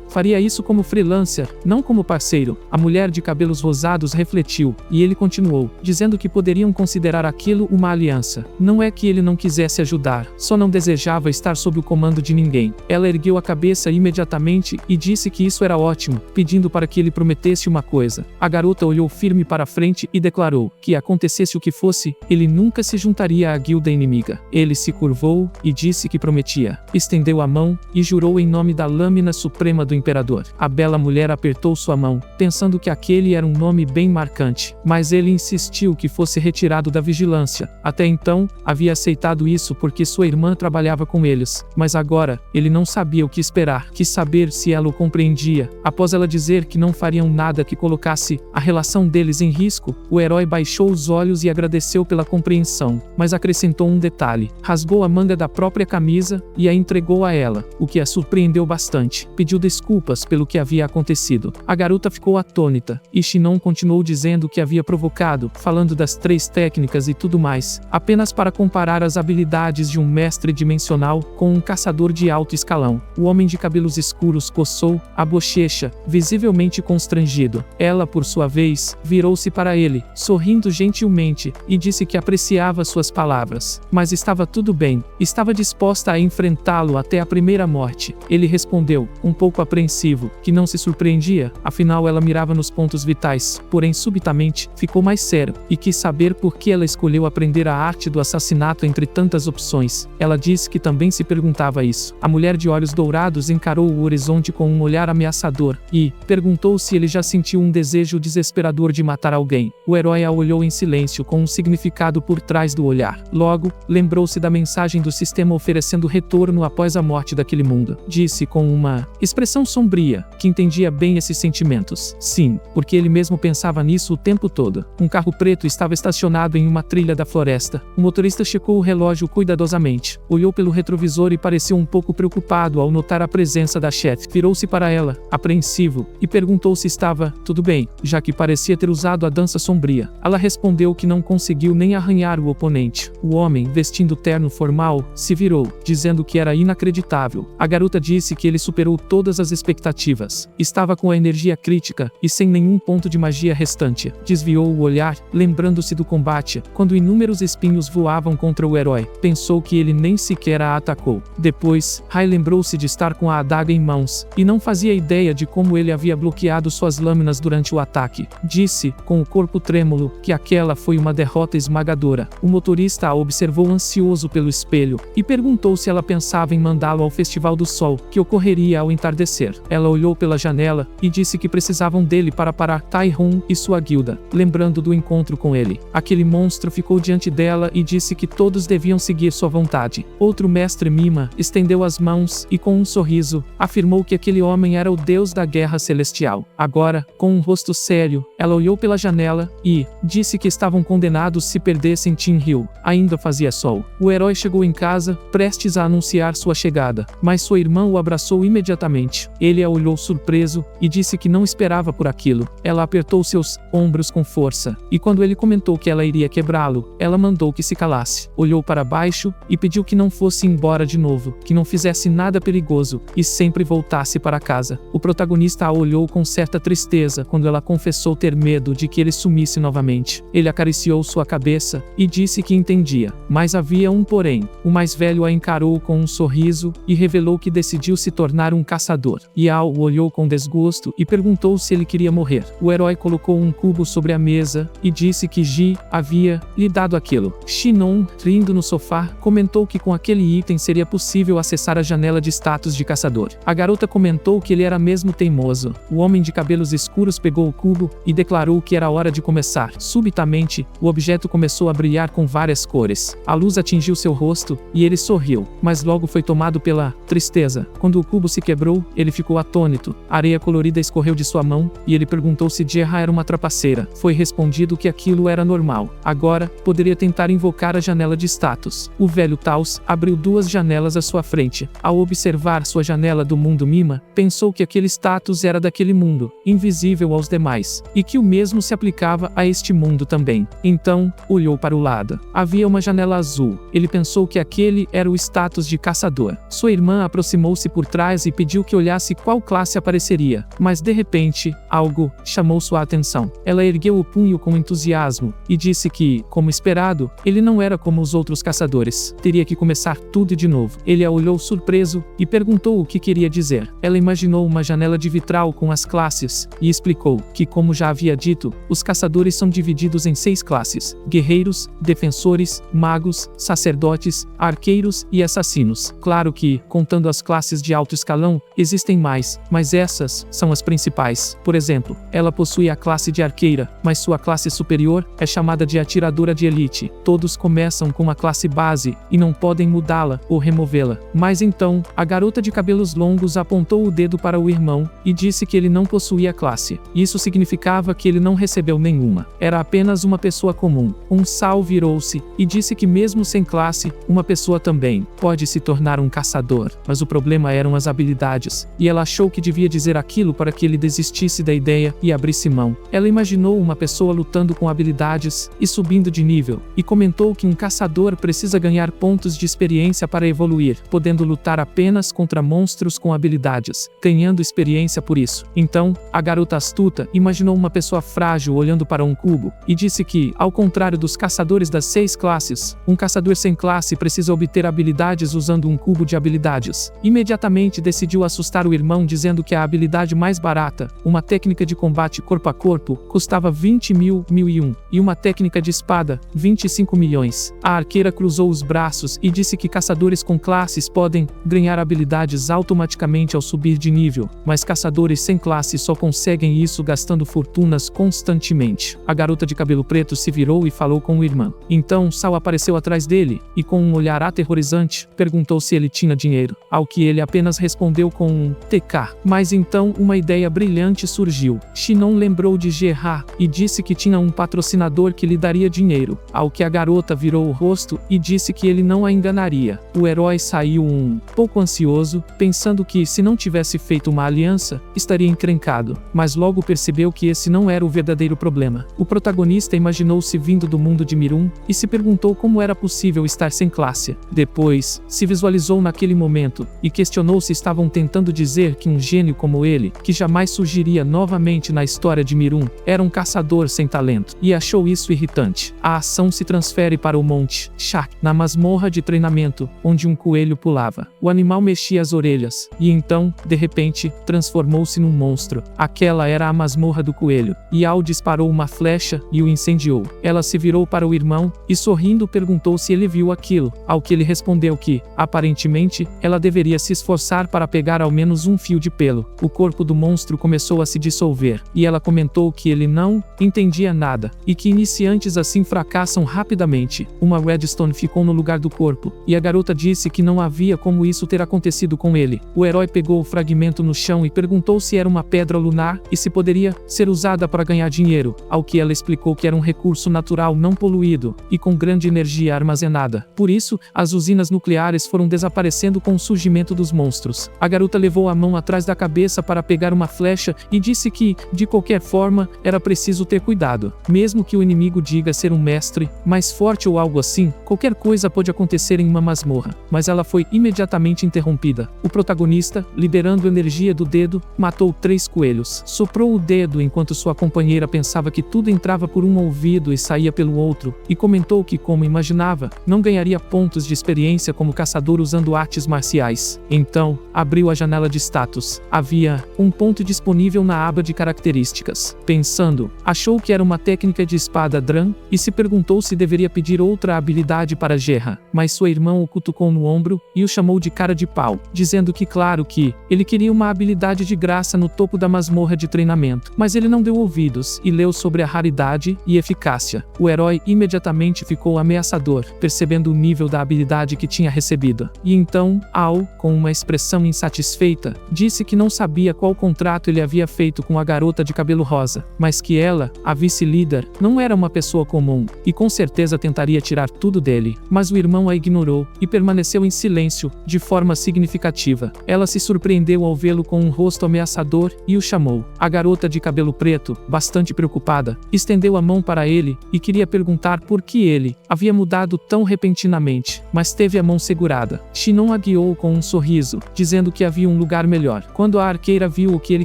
faria isso como freelancer, não como parceiro. A mulher de cabelos rosados refletiu, e ele continuou, dizendo que poderiam considerar aquilo uma aliança. Não é que ele não quisesse ajudar, só não desejava estar sob o comando de ninguém. Ela ergueu a cabeça imediatamente e disse que isso era ótimo, pedindo para que ele prometesse uma coisa. A garota olhou firme para frente e declarou que, acontecesse o que fosse, ele nunca se juntaria à guilda inimiga. Ele se curvou e disse que prometia. Estendeu a mão e jurou em nome da lâmina suprema do imperador. A bela mulher apertou sua mão, pensando que aquele era um nome bem marcante, mas ele insistiu que fosse retirado da vigilância. Até então, havia aceitado isso porque sua irmã trabalhava com eles, mas agora, ele não sabia o que esperar. Quis saber se ela o compreendia. Após ela dizer que não fariam nada que colocasse a relação deles em risco, o herói baixou os olhos e agradeceu pela compreensão, mas acrescentou um detalhe. Rasgou a manga da própria camisa e a entregou a ela, o que a surpreendeu bastante. Pediu desculpas pelo que havia acontecido. A garota ficou atônita, e Shinon continuou dizendo o que havia provocado, falando das 3 técnicas e tudo mais, apenas para comparar as habilidades de um mestre dimensional com um caçador de alto escalão. O homem de cabelos escuros coçou a bochecha, visivelmente constrangido. Ela, por sua vez, virou-se para ele, sorrindo gentilmente, e disse que apreciava suas palavras. Mas estava tudo bem, estava disposta a enfrentá-lo até a primeira morte. Ele respondeu, um pouco apreensivo, que não se surpreendia, afinal ela mirava nos pontos vitais, porém subitamente, ficou mais sério, e quis saber por que ela escolheu aprender a arte do assassinato entre tantas opções. Ela disse que também se perguntava isso. A mulher de olhos dourados encarou o horizonte com um olhar ameaçador, e perguntou se ele já sentiu um desejo desesperador de matar alguém. O herói a olhou em silêncio com um significado por trás do olhar. Logo, lembrou-se da mensagem do sistema oferecendo retorno após a morte daquele mundo. Disse com uma expressão sombria, que entendia bem esses sentimentos. Sim, porque ele mesmo pensava nisso o tempo todo. Um carro preto estava estacionado em uma trilha da floresta. O motorista checou o relógio cuidadosamente. Olhou pelo retrovisor e pareceu um pouco preocupado ao notar a presença da chefe. Virou-se para ela, apreensivo, e perguntou se estava tudo bem, já que parecia ter usado a dança sombria. Ela respondeu que não conseguiu nem arranhar o oponente. O homem, vestindo terno formal, se virou, dizendo que era inacreditável. A garota disse que ele superou todas as expectativas. Estava com a energia crítica e sem nenhum ponto de magia restante. Desviou o olhar, lembrando-se do combate, quando inúmeros espinhos voavam contra o herói. Pensou que ele nem sequer a atacou. Depois, Rai lembrou-se de estar com a adaga em mãos, e não fazia ideia de como ele havia bloqueado suas lâminas durante o ataque. Disse, com o corpo trêmulo, que aquela foi uma derrota esmagadora. O motorista a observou ansioso pelo espelho, e perguntou se ela pensava em mandá-lo ao Festival do Sol, que ocorreria ao entardecer. Ela olhou pela janela, e disse que precisavam dele para parar Tai-Hung e sua guilda, lembrando do encontro com ele. Aquele monstro ficou diante dela e disse que todos deviam seguir sua vontade. Outro mestre Mima estendeu as mãos e, com um sorriso, afirmou que aquele homem era o deus da guerra celestial. Agora, com um rosto sério, ela olhou pela janela e disse que estavam condenados se perdessem Tin Hill. Ainda fazia sol. O herói chegou em casa, prestes a anunciar sua chegada, mas sua irmã o abraçou imediatamente. Ele a olhou surpreso e disse que não esperava por aquilo. Ela apertou seus ombros com força, e quando ele comentou que ela iria quebrá-lo, ela mandou que se calasse. Olhou para baixo e pediu que não fosse embora de novo, que não fizesse nada perigoso e sempre voltasse para casa. O protagonista a olhou com certa tristeza quando ela confessou ter medo de que ele sumisse novamente. Ele acariciou sua cabeça e disse que entendia, mas havia um porém. O mais velho a encarou com um sorriso e revelou que decidiu se tornar um caçador. Yao o olhou com desgosto e perguntou se ele queria morrer. O herói colocou um cubo sobre a mesa e disse que Ji havia lhe dado aquilo. Shinon, rindo no sofá, comentou que com aquele item seria possível acessar a janela de status de caçador. A garota comentou que ele era mesmo teimoso. O homem de cabelos escuros pegou o cubo e declarou que era hora de começar. Subitamente, o objeto começou a brilhar com várias cores. A luz luz atingiu seu rosto, e ele sorriu, mas logo foi tomado pela tristeza. Quando o cubo se quebrou, ele ficou atônito. A areia colorida escorreu de sua mão, e ele perguntou se Gerra era uma trapaceira. Foi respondido que aquilo era normal. Agora, poderia tentar invocar a janela de status. O velho Taos abriu 2 janelas à sua frente. Ao observar sua janela do mundo Mima, pensou que aquele status era daquele mundo, invisível aos demais, e que o mesmo se aplicava a este mundo também. Então, olhou para o lado. Havia uma janela azul. Ele pensou que aquele era o status de caçador. Sua irmã aproximou-se por trás e pediu que olhasse qual classe apareceria, mas de repente, algo chamou sua atenção. Ela ergueu o punho com entusiasmo e disse que, como esperado, ele não era como os outros caçadores. Teria que começar tudo de novo. Ele a olhou surpreso e perguntou o que queria dizer. Ela imaginou uma janela de vitral com as classes e explicou que, como já havia dito, os caçadores são divididos em 6 classes: guerreiros, defensores, magos, sacerdotes, arqueiros e assassinos. Claro que, contando as classes de alto escalão, existem mais, mas essas são as principais. Por exemplo, ela possui a classe de arqueira, mas sua classe superior é chamada de atiradora de elite. Todos começam com a classe base e não podem mudá-la ou removê-la. Mas então, a garota de cabelos longos apontou o dedo para o irmão e disse que ele não possuía classe. Isso significava que ele não recebeu nenhuma. Era apenas uma pessoa comum. Sal virou-se e disse que mesmo sem classe, uma pessoa também pode se tornar um caçador. Mas o problema eram as habilidades, e ela achou que devia dizer aquilo para que ele desistisse da ideia e abrisse mão. Ela imaginou uma pessoa lutando com habilidades e subindo de nível, e comentou que um caçador precisa ganhar pontos de experiência para evoluir, podendo lutar apenas contra monstros com habilidades, ganhando experiência por isso. Então, a garota astuta imaginou uma pessoa frágil olhando para um cubo, e disse que, ao contrário dos caçadores das 6 classes, um caçador sem classe precisa obter habilidades usando um cubo de habilidades. Imediatamente decidiu assustar o irmão dizendo que a habilidade mais barata, uma técnica de combate corpo a corpo, custava 20.001, e uma técnica de espada, 25 milhões. A arqueira cruzou os braços e disse que caçadores com classes podem ganhar habilidades automaticamente ao subir de nível, mas caçadores sem classe só conseguem isso gastando fortunas constantemente. A garota de cabelo preto se virou e falou com o irmão. Então Sal apareceu atrás dele, e com um olhar aterrorizante, perguntou se ele tinha dinheiro, ao que ele apenas respondeu com um TK. Mas então uma ideia brilhante surgiu. Shinon lembrou de Gerra e disse que tinha um patrocinador que lhe daria dinheiro, ao que a garota virou o rosto e disse que ele não a enganaria. O herói saiu um pouco ansioso, pensando que se não tivesse feito uma aliança, estaria encrencado, mas logo percebeu que esse não era o verdadeiro problema. O protagonista imaginou-se vindo do mundo de Mirum e se perguntou como era possível estar sem classe. Depois, se visualizou naquele momento e questionou se estavam tentando dizer que um gênio como ele, que jamais surgiria novamente na história de Mirum, era um caçador sem talento, e achou isso irritante. A ação se transfere para o Monte Shak, na masmorra de treinamento, onde um coelho pulava. O animal mexia as orelhas, e então, de repente, transformou-se num monstro. Aquela era a masmorra do coelho, e Al disparou uma flecha e o incendiou. Ela se virou para o irmão e sorrindo perguntou se ele viu aquilo, ao que ele respondeu que, aparentemente, ela deveria se esforçar para pegar ao menos um fio de pelo. O corpo do monstro começou a se dissolver, e ela comentou que ele não entendia nada, e que iniciantes assim fracassam rapidamente. Uma redstone ficou no lugar do corpo, e a garota disse que não havia como isso ter acontecido com ele. O herói pegou o fragmento no chão e perguntou se era uma pedra lunar e se poderia ser usada para ganhar dinheiro, ao que ela explicou que era um recurso natural não poluído e com grande energia armazenada. Por isso, as usinas nucleares foram desaparecendo com o surgimento dos monstros. A garota levou a mão atrás da cabeça para pegar uma flecha e disse que, de qualquer forma, era preciso ter cuidado. Mesmo que o inimigo diga ser um mestre, mais forte ou algo assim, qualquer coisa pode acontecer em uma masmorra. Mas ela foi imediatamente interrompida. O protagonista, liberando energia do dedo, matou 3 coelhos. Soprou o dedo enquanto sua companheira pensava que tudo entrava por um ouvido e saía pelo outro, e comentou que, como imaginava, não ganharia pontos de experiência como caçador usando artes marciais. Então, abriu a janela de status. Havia um ponto disponível na na aba de características. Pensando, achou que era uma técnica de espada Dran, e se perguntou se deveria pedir outra habilidade para Gerra, mas sua irmã o cutucou no ombro e o chamou de cara de pau, dizendo que claro que ele queria uma habilidade de graça no topo da masmorra de treinamento, mas ele não deu ouvidos e leu sobre a raridade e eficácia. O herói imediatamente ficou ameaçador, percebendo o nível da habilidade que tinha recebido. E então, Al, com uma expressão insatisfeita, disse que não sabia qual contrato ele havia feito com a garota de cabelo rosa, mas que ela, a vice-líder, não era uma pessoa comum, e com certeza tentaria tirar tudo dele. Mas o irmão a ignorou, e permaneceu em silêncio, de forma significativa. Ela se surpreendeu ao vê-lo com um rosto ameaçador, e o chamou. A garota de cabelo preto, bastante preocupada, estendeu a mão para ele, e queria perguntar por que ele havia mudado tão repentinamente, mas teve a mão segurada. Shinon a guiou com um sorriso, dizendo que havia um lugar melhor. Quando a arqueira viu o que ele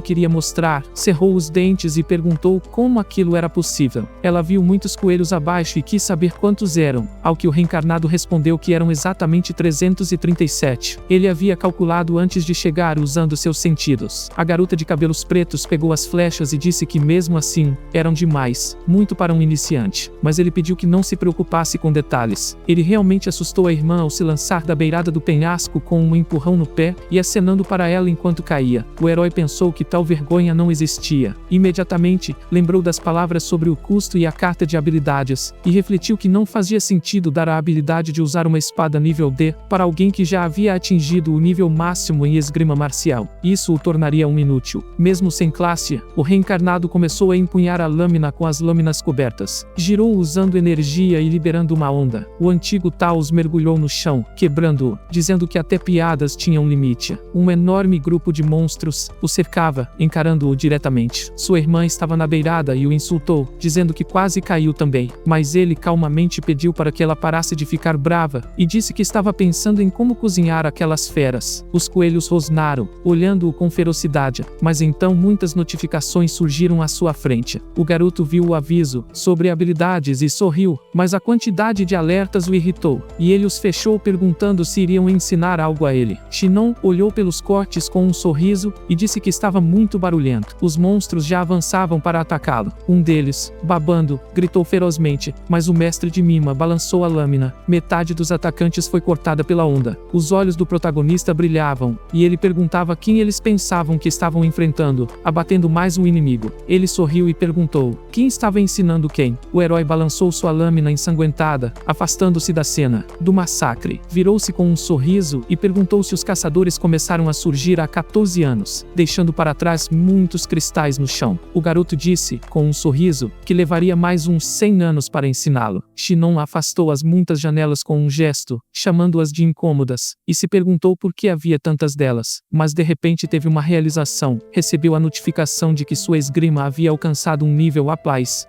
queria mostrar, cerrou os dentes e perguntou como aquilo era possível. Ela viu muitos coelhos abaixo e quis saber quantos eram, ao que o reencarnado respondeu que eram exatamente 337. Ele havia calculado antes de chegar usando seus sentidos. A garota de cabelos pretos pegou as flechas e disse que mesmo assim, eram demais, muito para um iniciante, mas ele pediu que não se preocupasse com detalhes. Ele realmente assustou a irmã ao se lançar da beirada do penhasco com um empurrão no pé e acenando para ela enquanto caía. O herói pensou que tal vergonha não existia. Imediatamente, lembrou das palavras sobre o custo e a carta de habilidades, e refletiu que não fazia sentido dar a habilidade de usar uma espada nível D para alguém que já havia atingido o nível máximo em esgrima marcial. Isso o tornaria um inútil. Mesmo sem classe, o reencarnado começou a empunhar a lâmina com as lâminas cobertas. Girou usando energia e liberando uma onda. O antigo Taos mergulhou no chão, quebrando-o, dizendo que até piadas tinham limite. Um enorme grupo de monstros o cercava, encarando-o diretamente. Sua irmã estava na beirada e o insultou, dizendo que quase caiu também, mas ele calmamente pediu para que ela parasse de ficar brava, e disse que estava pensando em como cozinhar aquelas feras. Os coelhos rosnaram, olhando-o com ferocidade, mas então muitas notificações surgiram à sua frente. O garoto viu o aviso sobre habilidades e sorriu, mas a quantidade de alertas o irritou, e ele os fechou perguntando se iriam ensinar algo a ele. Shinon olhou pelos cortes com um sorriso e disse que estava muito barulhento. Os monstros já avançavam para atacá-lo. Um deles, babando, gritou ferozmente, mas o mestre de Mima balançou a lâmina. Metade dos atacantes foi cortada pela onda. Os olhos do protagonista brilhavam, e ele perguntava quem eles pensavam que estavam enfrentando, abatendo mais um inimigo. Ele sorriu e perguntou: quem estava ensinando quem? O herói balançou sua lâmina ensanguentada, afastando-se da cena do massacre. Virou-se com um sorriso e perguntou se os caçadores começaram a surgir há 14 anos, deixando para trás muitos cristais no chão. O garoto disse, com um sorriso, que levaria mais uns 100 anos para ensiná-lo. Shinon afastou as muitas janelas com um gesto, chamando-as de incômodas, e se perguntou por que havia tantas delas. Mas de repente teve uma realização. Recebeu a notificação de que sua esgrima havia alcançado um nível A+,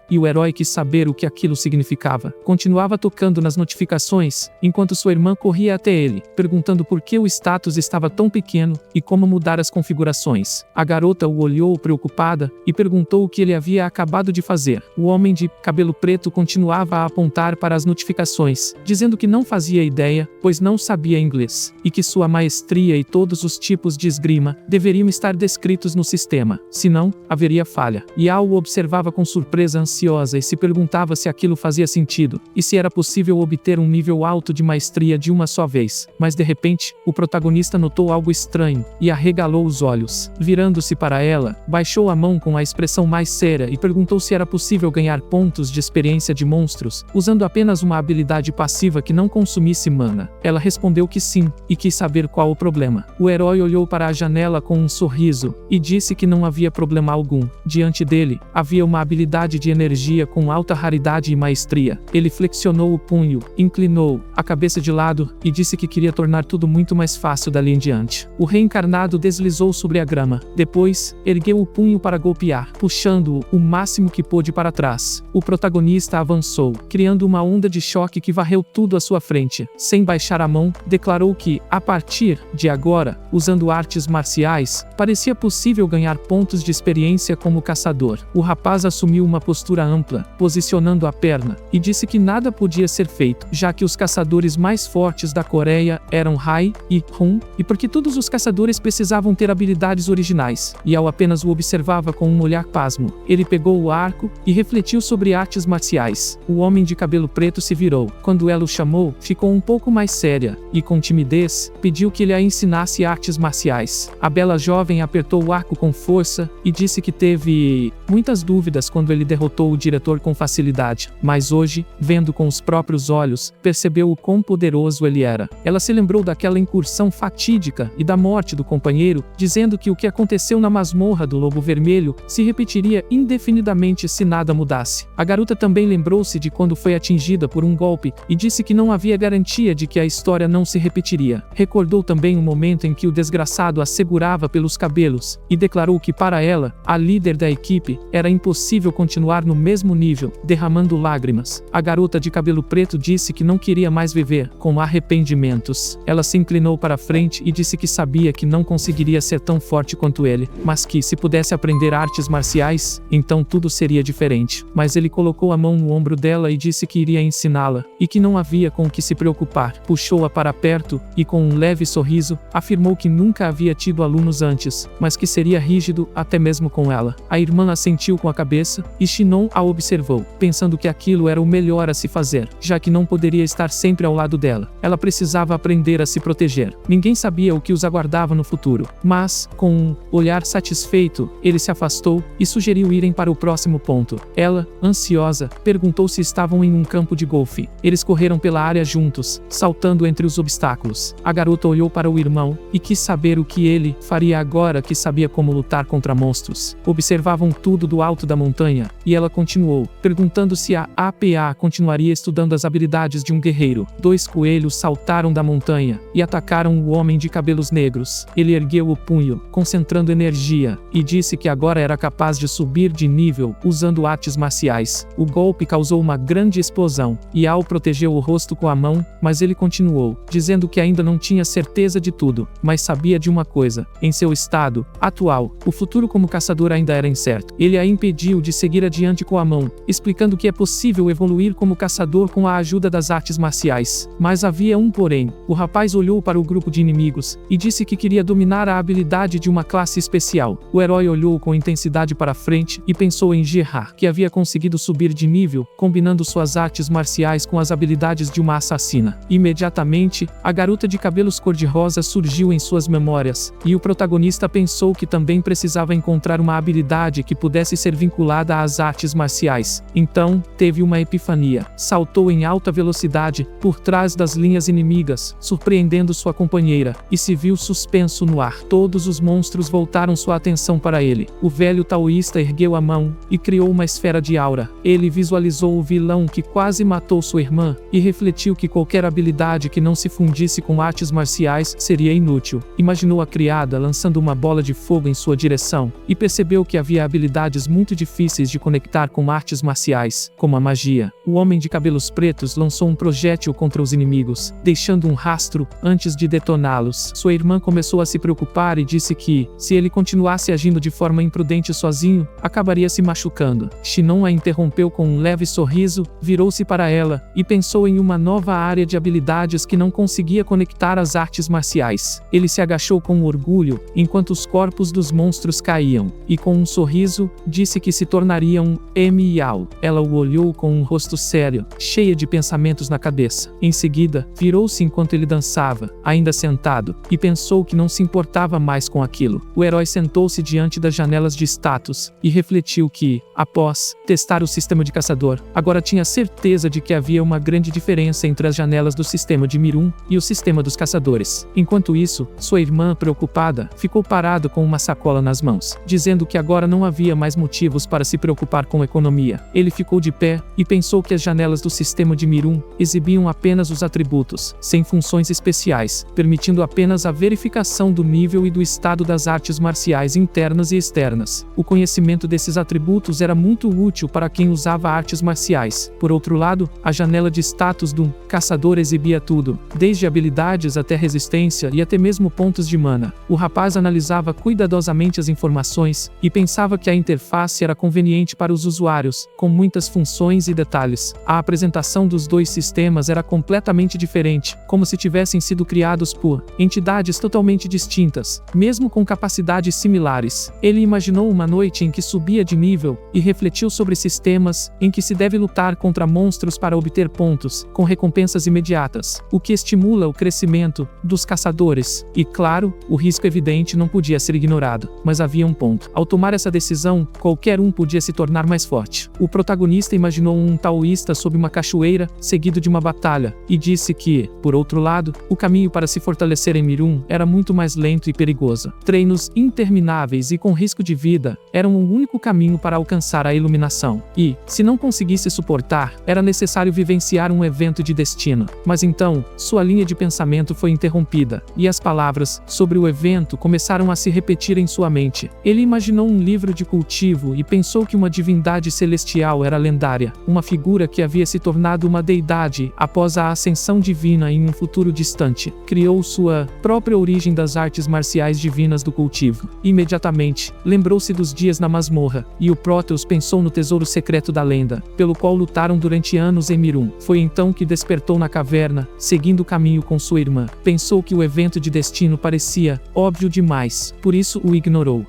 e o herói quis saber o que aquilo significava. Continuava tocando nas notificações, enquanto sua irmã corria até ele, perguntando por que o status estava tão pequeno e como mudar as configurações. A garota o olhou preocupada e perguntou o que ele havia acabado de fazer. O homem de cabelo preto continuava a apontar para as notificações, dizendo que não fazia ideia, pois não sabia inglês, e que sua maestria e todos os tipos de esgrima deveriam estar descritos no sistema, senão haveria falha. Yao o observava com surpresa ansiosa e se perguntava se aquilo fazia sentido, e se era possível obter um nível alto de maestria de uma só vez. Mas de repente, o protagonista notou algo estranho, e arregalou os olhos. Virando-se para ela, baixou a mão com a expressão mais séria e perguntou se era possível ganhar pontos de experiência de monstros, usando apenas uma habilidade passiva que não consumisse mana. Ela respondeu que sim, e quis saber qual o problema. O herói olhou para a janela com um sorriso, e disse que não havia problema algum. Diante dele, havia uma habilidade de energia com alta raridade e maestria. Ele flexionou o punho, inclinou a cabeça de lado, e disse que queria tornar tudo muito mais fácil dali em diante. O reencarnado deslizou sobre a grama. Depois, ergueu o punho para golpear, puxando-o o máximo que pôde para trás. O protagonista avançou, criando uma onda de choque que varreu tudo à sua frente. Sem baixar a mão, declarou que, a partir de agora, usando artes marciais, parecia possível ganhar pontos de experiência como caçador. O rapaz assumiu uma postura ampla, posicionando a perna, e disse que nada podia ser feito, já que os caçadores mais fortes da Coreia eram Hai e Hun, e porque todos os caçadores precisavam ter habilidades originais. E ao apenas o observava com um olhar pasmo. Ele pegou o arco e refletiu sobre artes marciais. O homem de cabelo preto se virou. Quando ela o chamou, ficou um pouco mais séria e, com timidez, pediu que ele a ensinasse artes marciais. A bela jovem apertou o arco com força e disse que teve muitas dúvidas quando ele derrotou o diretor com facilidade, mas hoje, vendo com os próprios olhos, percebeu o quão poderoso ele era. Ela se lembrou daquela incursão fatídica e da morte do companheiro, dizendo que o que aconteceu na masmorra do Lobo Vermelho se repetiria indefinidamente se nada mudasse. A garota também lembrou-se de quando foi atingida por um golpe e disse que não havia garantia de que a história não se repetiria. Recordou também o momento em que o desgraçado a segurava pelos cabelos e declarou que para ela, a líder da equipe, era impossível continuar no mesmo nível, derramando lágrimas. A garota de cabelo preto disse que não queria mais viver, com arrependimentos. Ela se inclinou para frente e disse que sabia que não conseguiria ser tão forte quanto ele, mas que se pudesse aprender artes marciais, então tudo seria diferente. Mas ele colocou a mão no ombro dela e disse que iria ensiná-la, e que não havia com o que se preocupar. Puxou-a para perto e, com um leve sorriso, afirmou que nunca havia tido alunos antes, mas que seria rígido até mesmo com ela. A irmã assentiu com a cabeça e Shinon a observou, pensando que aquilo era o melhor a se fazer, já que não poderia estar sempre ao lado dela. Ela precisava aprender a se proteger. Ninguém sabia o que os aguardava no futuro, mas, com um olhar satisfeito, ele se afastou e sugeriu irem para o próximo ponto. Ela, ansiosa, perguntou se estavam em um campo de golfe. Eles correram pela área juntos, saltando entre os obstáculos. A garota olhou para o irmão e quis saber o que ele faria agora que sabia como lutar contra monstros. Observavam tudo do alto da montanha, e ela continuou, perguntando se a APA continuaria estudando as habilidades de um guerreiro. 2 coelhos saltaram da montanha e atacaram o homem de cabelos negros. Ele ergueu o punho, concentrando energia, e disse que agora era capaz de subir de nível usando artes marciais. O golpe causou uma grande explosão, e Al protegeu o rosto com a mão, mas ele continuou, dizendo que ainda não tinha certeza de tudo, mas sabia de uma coisa: em seu estado atual, o futuro como caçador ainda era incerto. Ele a impediu de seguir adiante com a mão, explicando que é possível evoluir como caçador com a ajuda das artes marciais. Mas havia um porém. O rapaz olhou para o grupo de inimigos e disse que queria dominar a habilidade de uma classe especial. O herói olhou com intensidade para frente e pensou em Gerard, que havia conseguido subir de nível, combinando suas artes marciais com as habilidades de uma assassina. Imediatamente, a garota de cabelos cor-de-rosa surgiu em suas memórias, e o protagonista pensou que também precisava encontrar uma habilidade que pudesse ser vinculada às artes marciais. Então, teve uma epifania. Saltou em alta velocidade, por trás das linhas inimigas, surpreendendo sua companheira, e se viu suspenso no ar. Todos os monstros voltaram sua atenção para ele. O velho taoísta ergueu a mão e criou uma esfera de aura. Ele visualizou o vilão que quase matou sua irmã, e refletiu que qualquer habilidade que não se fundisse com artes marciais seria inútil. Imaginou a criada lançando uma bola de fogo em sua direção, e percebeu que havia habilidades muito difíceis de conectar com artes marciais, como a magia. O homem de cabelos pretos lançou um projétil contra os inimigos, deixando um rastro antes de detoná-los. Sua irmã começou a se preocupar e disse que, se ele continuasse agindo de forma imprudente sozinho, acabaria se machucando. Shinon a interrompeu com um leve sorriso, virou-se para ela e pensou em uma nova área de habilidades que não conseguia conectar às artes marciais. Ele se agachou com orgulho, enquanto os corpos dos monstros caíam, e com um sorriso, disse que se tornaria um Miao. Ela o olhou com um rosto sério, cheia de pensamentos na cabeça. Em seguida, virou-se enquanto ele dançava, ainda sentado, e pensou que não se importava mais com aquilo. O herói sentou-se diante das janelas de status, e refletiu que, após testar o sistema de caçador, agora tinha certeza de que havia uma grande diferença entre as janelas do sistema de Mirum e o sistema dos caçadores. Enquanto isso, sua irmã, preocupada, ficou parada com uma sacola nas mãos, dizendo que agora não havia mais motivos para se preocupar com economia. Ele ficou de pé e pensou que as janelas do sistema de Mirum exibiam apenas os atributos, sem funções especiais, permitindo apenas a verificação do nível e do estado das artes marciais internas e externas. O conhecimento desses atributos era muito útil para quem usava artes marciais. Por outro lado, a janela de status do caçador exibia tudo, desde habilidades até resistência e até mesmo pontos de mana. O rapaz analisava cuidadosamente as informações e pensava que a interface era conveniente para os usuários, com muitas funções e detalhes. A apresentação dos dois sistemas era completamente diferente, como se tivessem sido criados por entidades totalmente distintas, mesmo com capacidades similares. Depois, ele imaginou uma noite em que subia de nível e refletiu sobre sistemas em que se deve lutar contra monstros para obter pontos, com recompensas imediatas, o que estimula o crescimento dos caçadores. E claro, o risco evidente não podia ser ignorado, mas havia um ponto. Ao tomar essa decisão, qualquer um podia se tornar mais forte. O protagonista imaginou um taoísta sob uma cachoeira, seguido de uma batalha, e disse que, por outro lado, o caminho para se fortalecer em Mirum era muito mais lento e perigoso. Treinos intermináveis e com risco de vida eram o único caminho para alcançar a iluminação. E, se não conseguisse suportar, era necessário vivenciar um evento de destino. Mas então, sua linha de pensamento foi interrompida, e as palavras sobre o evento começaram a se repetir em sua mente. Ele imaginou um livro de cultivo e pensou que uma divindade celestial era lendária, uma figura que havia se tornado uma deidade após a ascensão divina em um futuro distante. Criou sua própria origem das artes marciais divinas do cultivo. Imediatamente, lembrou-se dos dias na masmorra, e o Proteus pensou no tesouro secreto da lenda, pelo qual lutaram durante anos em Mirum. Foi então que despertou na caverna, seguindo o caminho com sua irmã. Pensou que o evento de destino parecia óbvio demais, por isso o ignorou.